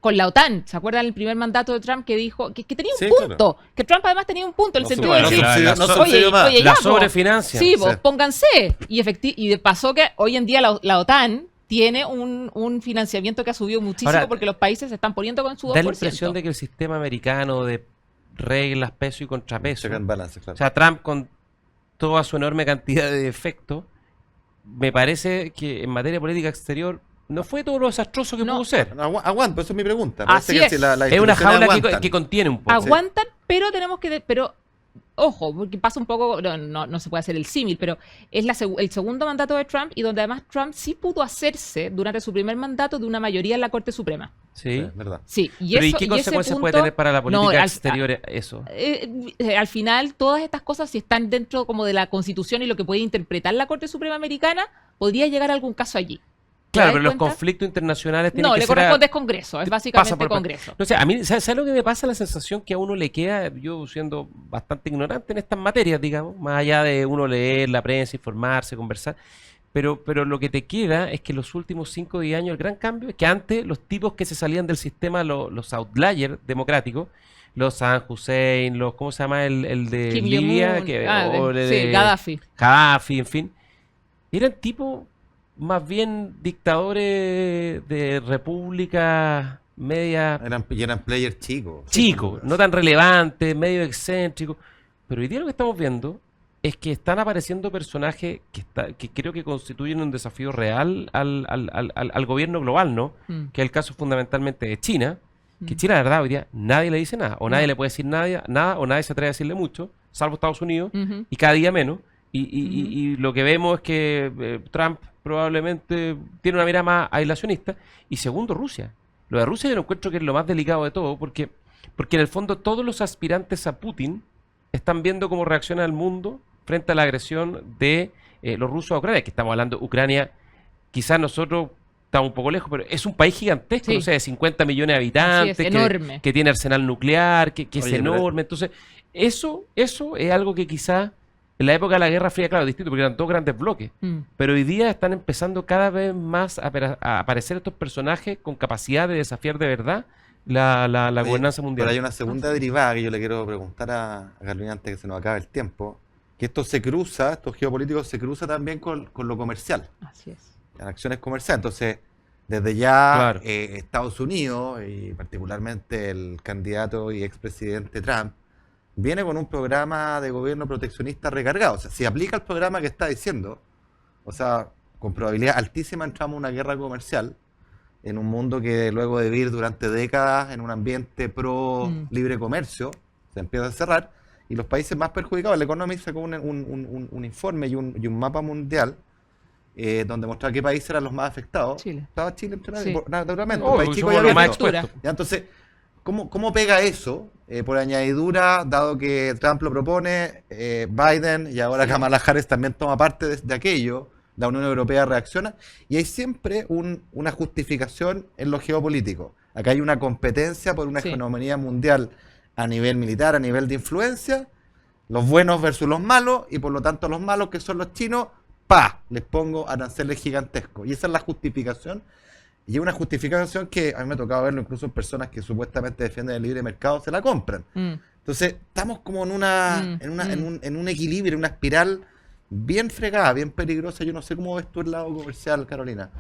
la OTAN. ¿Se acuerdan el primer mandato de Trump que dijo que tenía un punto? Claro. Que Trump además tenía un punto en el sentido de decir, la sobrefinancia. Sí, pónganse. Y pasó que hoy en día la OTAN tiene un financiamiento que ha subido muchísimo Ahora, porque los países se están poniendo con su 2%. Da la impresión de que el sistema americano de reglas, peso y contrapeso, o sea, Trump con toda su enorme cantidad de defectos, me parece que en materia de política exterior no fue todo lo desastroso que pudo ser. Aguanta, pues esa es mi pregunta. Así Parece es. Que Es una jaula aguantan. que contiene un poco. Aguantan, pero tenemos que... Pero ojo, porque pasa un poco, no se puede hacer el símil, pero es el segundo mandato de Trump y donde además Trump sí pudo hacerse durante su primer mandato de una mayoría en la Corte Suprema. Sí, verdad. Sí, pero ¿y qué consecuencias puede tener para la política exterior eso? Al final, todas estas cosas, si están dentro como de la Constitución y lo que puede interpretar la Corte Suprema Americana, podría llegar a algún caso allí. Claro, pero los conflictos internacionales tienen que le ser... corresponde es Congreso, es básicamente Congreso. No sé, a mí, ¿sabes lo que me pasa? La sensación que a uno le queda, yo siendo bastante ignorante en estas materias, digamos, más allá de uno leer la prensa, informarse, conversar, pero lo que te queda es que los últimos 5 o 10 años el gran cambio es que antes los tipos que se salían del sistema, los outliers democráticos, los Saddam Hussein, los, ¿cómo se llama? El de Kim Libia, Jong-un, Gaddafi. Gaddafi, en fin, eran tipos más bien dictadores de república media... Eran players chicos. Chicos, no tan relevantes, medio excéntricos. Pero hoy día lo que estamos viendo es que están apareciendo personajes que creo que constituyen un desafío real al gobierno global, ¿no? Que es el caso fundamentalmente de China, que China, la verdad, hoy día nadie le dice nada. O nadie le puede decir nada, o nadie se atreve a decirle mucho, salvo Estados Unidos, y cada día menos. Y lo que vemos es que Trump probablemente tiene una mirada más aislacionista. Y segundo, Rusia. Lo de Rusia yo lo encuentro que es lo más delicado de todo, porque en el fondo todos los aspirantes a Putin están viendo cómo reacciona el mundo frente a la agresión de los rusos a Ucrania, que estamos hablando de Ucrania, quizás nosotros estamos un poco lejos, pero es un país gigantesco, no sé, de 50 millones de habitantes, enorme. Que tiene arsenal nuclear, que es enorme. Entonces, eso es algo que quizás en la época de la Guerra Fría, claro, distinto, porque eran dos grandes bloques. Pero hoy día están empezando cada vez más a aparecer estos personajes con capacidad de desafiar de verdad la gobernanza mundial. Pero hay una segunda derivada que yo le quiero preguntar a Carolina antes que se nos acabe el tiempo, que esto estos geopolíticos se cruza también con lo comercial. Así es. En acciones comerciales. Entonces, desde ya Claro. Estados Unidos, y particularmente el candidato y expresidente Trump, viene con un programa de gobierno proteccionista recargado. O sea, si aplica el programa que está diciendo, o sea, con probabilidad altísima entramos en una guerra comercial en un mundo que luego de vivir durante décadas en un ambiente pro libre comercio, se empieza a cerrar, y los países más perjudicados, el Economist sacó un informe y un mapa mundial donde mostraba qué países eran los más afectados. Chile. Estaba Chile entre Sí. naturalmente, Oh, un país porque chico somos y los más abierto. expuestos. Ya, entonces, ¿cómo pega eso? Por añadidura, dado que Trump lo propone, Biden y ahora Kamala Harris también toma parte de aquello, la Unión Europea reacciona, y hay siempre una justificación en lo geopolítico. Acá hay una competencia por una hegemonía mundial a nivel militar, a nivel de influencia, los buenos versus los malos, y por lo tanto los malos, que son los chinos, les pongo aranceles gigantescos. Y esa es la justificación. Y es una justificación que a mí me ha tocado verlo incluso en personas que supuestamente defienden el libre mercado, se la compran. Entonces, estamos como en un equilibrio, en una espiral bien fregada, bien peligrosa. Yo no sé cómo ves tú el lado comercial, Carolina.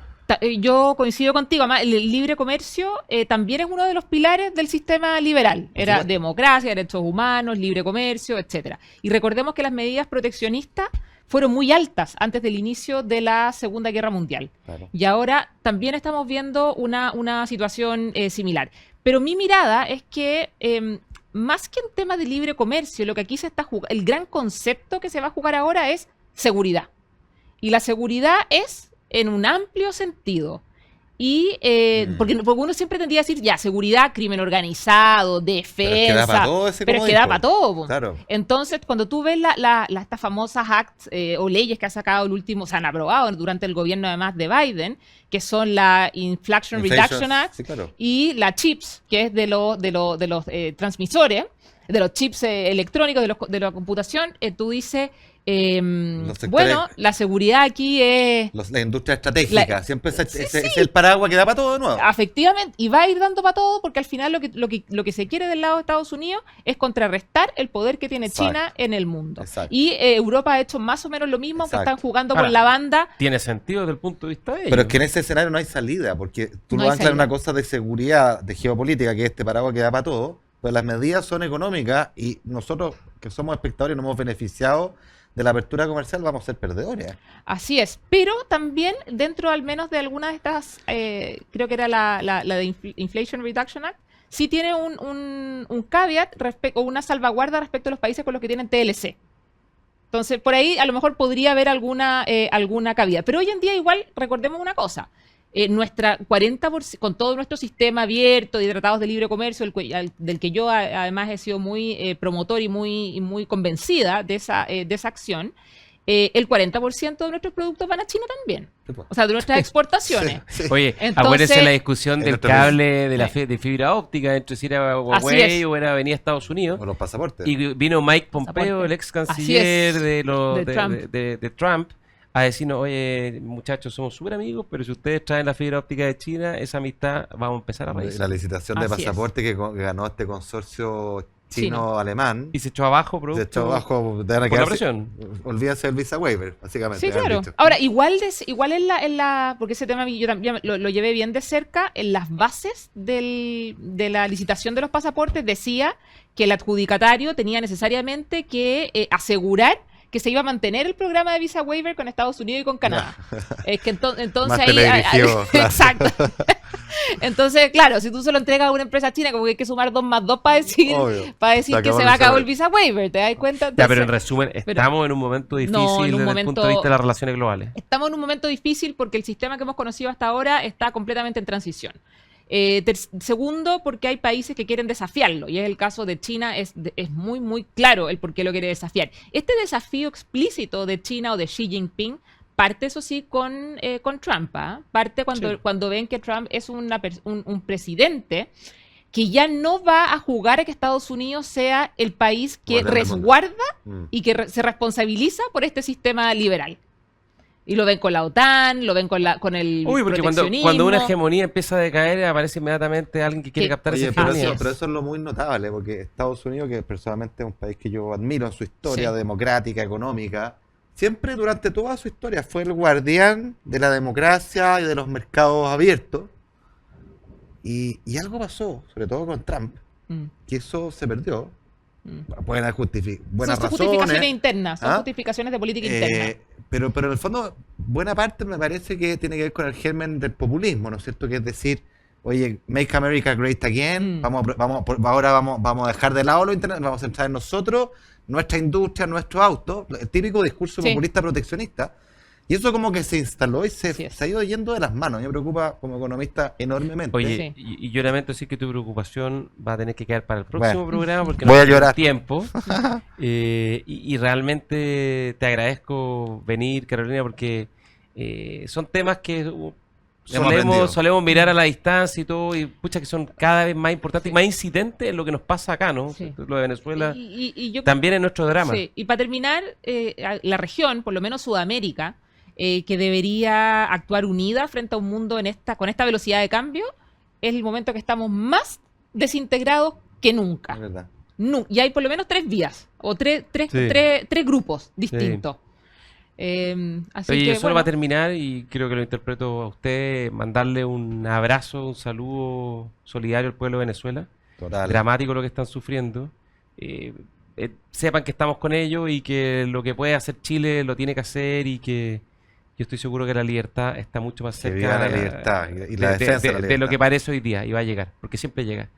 Yo coincido contigo, además el libre comercio también es uno de los pilares del sistema liberal. Era democracia, derechos humanos, libre comercio, etcétera. Y recordemos que las medidas proteccionistas fueron muy altas antes del inicio de la Segunda Guerra Mundial. Claro. Y ahora también estamos viendo una situación similar. Pero mi mirada es que más que un tema de libre comercio, lo que aquí se está jugando, el gran concepto que se va a jugar ahora es seguridad. Y la seguridad es en un amplio sentido. Y porque uno siempre tendría a decir, ya, seguridad, crimen organizado, defensa. Pero es que da para todo. Claro. Entonces, cuando tú ves estas famosas acts o leyes que ha sacado el último, se han aprobado durante el gobierno además de Biden, que son la Inflation Reduction Act y la CHIPS, que es de los transmisores, de los chips electrónicos, de la computación, tú dices, sectores, bueno, la seguridad aquí es... La industria estratégica, siempre es el paraguas que da para todo de nuevo. Efectivamente, y va a ir dando para todo porque al final lo que se quiere del lado de Estados Unidos es contrarrestar el poder que tiene China en el mundo. Exacto. Y Europa ha hecho más o menos lo mismo, que están jugando Ahora, con la banda. Tiene sentido desde el punto de vista de ellos. Pero es que en ese escenario no hay salida, porque tú No lo hay anclas en salida. una cosa de seguridad, de geopolítica, que es este paraguas que da para todo, pero las medidas son económicas y nosotros, que somos espectadores y nos hemos beneficiado de la apertura comercial, vamos a ser perdedores. Así es, pero también dentro al menos de algunas de estas, creo que era la de Inflation Reduction Act, sí tiene un caveat o una salvaguarda respecto a los países con los que tienen TLC. Entonces, por ahí a lo mejor podría haber alguna cabida. Pero hoy en día igual, recordemos una cosa, nuestra 40%, con todo nuestro sistema abierto de tratados de libre comercio, del que yo además he sido muy promotor y muy convencida de esa acción, el 40% de nuestros productos van a China también. O sea, de nuestras exportaciones. Oye, Entonces, acuérdense la discusión del cable de fibra óptica entre si era Huawei o era venía Estados Unidos. O los pasaportes. Y vino Mike Pompeo, el ex canciller de Trump, a decirnos, oye, muchachos, somos súper amigos, pero si ustedes traen la fibra óptica de China, esa amistad vamos a empezar a revisar. La licitación de pasaporte que ganó este consorcio chino-alemán. Y se echó abajo, producto. Se echó abajo por la presión. Olvídense del visa waiver, básicamente. Sí, claro. Ahora, igual en la porque ese tema yo también lo llevé bien de cerca, en las bases de la licitación de los pasaportes decía que el adjudicatario tenía necesariamente que asegurar que se iba a mantener el programa de visa waiver con Estados Unidos y con Canadá. Es que entonces ahí... Exacto. Entonces, claro, si tú se lo entregas a una empresa china, como que hay que sumar 2 más 2 para decir que se va a acabar el visa waiver, ¿te das cuenta? Entonces, pero en resumen, estamos en un momento difícil desde el punto de vista de las relaciones globales. Estamos en un momento difícil porque el sistema que hemos conocido hasta ahora está completamente en transición. Segundo, porque hay países que quieren desafiarlo, y es el caso de China, es muy, muy claro el por qué lo quiere desafiar. Este desafío explícito de China o de Xi Jinping parte, eso sí, con Trump. Parte cuando ven que Trump es un presidente que ya no va a jugar a que Estados Unidos sea el país que resguarda y que se responsabiliza por este sistema liberal. Y lo ven con la OTAN, lo ven con el porque proteccionismo. cuando una hegemonía empieza a decaer, aparece inmediatamente alguien que quiere captar esa hegemonía. Pero eso es lo muy notable, porque Estados Unidos, que personalmente es un país que yo admiro en su historia democrática, económica, siempre durante toda su historia fue el guardián de la democracia y de los mercados abiertos. Y algo pasó, sobre todo con Trump, que eso se perdió. Pueden haber buenas razones. Son justificaciones internas, son justificaciones de política interna. Pero en el fondo, buena parte me parece que tiene que ver con el germen del populismo, ¿no es cierto? Que es decir, oye, make America great again, ahora vamos a dejar de lado lo internet, vamos a centrar en nosotros, nuestra industria, nuestro auto, el típico discurso populista proteccionista. Y eso como que se instaló y se ha ido yendo de las manos. Me preocupa como economista enormemente. Oye, y yo lamento decir que tu preocupación va a tener que quedar para el próximo programa porque voy no a llorar. Tiempo. Y realmente te agradezco venir, Carolina, porque son temas que solemos mirar a la distancia y todo, y pucha que son cada vez más importantes y más incidentes en lo que nos pasa acá, ¿no? Lo de Venezuela y también es nuestro drama. Y para terminar, la región, por lo menos Sudamérica, que debería actuar unida frente a un mundo con esta velocidad de cambio, es el momento que estamos más desintegrados que nunca. Es verdad. Y hay por lo menos 3 vías, o tres grupos distintos. Así Oye, que, solo va a terminar, y creo que lo interpreto a usted, mandarle un abrazo, un saludo solidario al pueblo de Venezuela. Total. Dramático lo que están sufriendo. Sepan que estamos con ellos y que lo que puede hacer Chile lo tiene que hacer, y que yo estoy seguro que la libertad está mucho más cerca la libertad y la defensa de la libertad, de lo que parece hoy día, y va a llegar, porque siempre llega.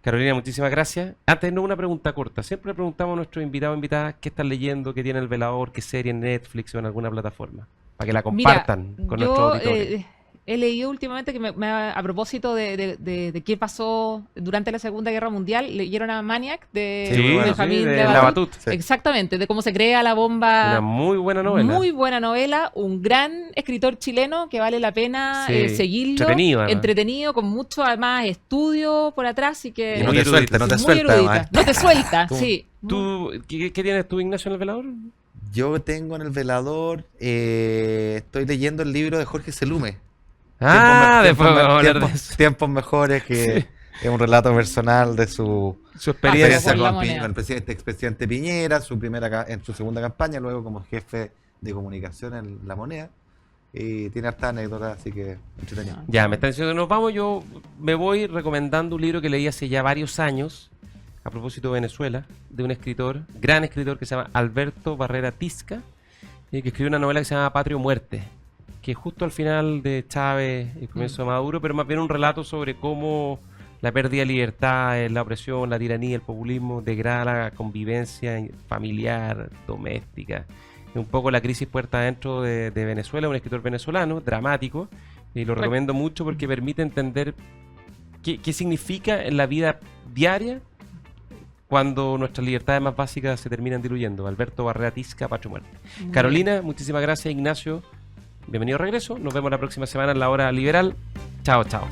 Carolina, muchísimas gracias. Antes, una pregunta corta. Siempre le preguntamos a nuestros invitados o invitadas qué están leyendo, qué tiene El Velador, qué serie en Netflix o en alguna plataforma, para que la compartan con nuestros auditores. he leído últimamente que a propósito de qué pasó durante la Segunda Guerra Mundial, leyeron a Maniac de Benjamín de Labatut. Sí. Exactamente, de cómo se crea la bomba. Una muy buena novela. Muy buena novela, un gran escritor chileno que vale la pena seguirlo. Entretenido, con mucho además estudio por atrás y que... Y no te suelta, no te suelta. No te suelta, sí. ¿Qué tienes tú, Ignacio, en el velador? Yo tengo en el velador, estoy leyendo el libro de Jorge Selume. Tiempos mejores, que es un relato personal de su experiencia con el expresidente Piñera, en su segunda campaña, luego como jefe de comunicación en La Moneda. Y tiene harta anécdotas, así que entretenido. Ya, me están diciendo que nos vamos. Yo me voy recomendando un libro que leí hace ya varios años, a propósito de Venezuela, de un escritor, gran escritor que se llama Alberto Barrera Tisca, que escribió una novela que se llama Patria o Muerte, que justo al final de Chávez y el comienzo de Maduro, pero más bien un relato sobre cómo la pérdida de libertad, la opresión, la tiranía, el populismo degrada la convivencia familiar, doméstica. Un poco la crisis puerta adentro de Venezuela, un escritor venezolano, dramático, y lo recomiendo mucho porque permite entender qué significa en la vida diaria cuando nuestras libertades más básicas se terminan diluyendo. Alberto Barrera Tisca, Patria o Muerte. Carolina, muchísimas gracias. Ignacio, bienvenido de regreso. Nos vemos la próxima semana en La Hora Liberal. Chao, chao.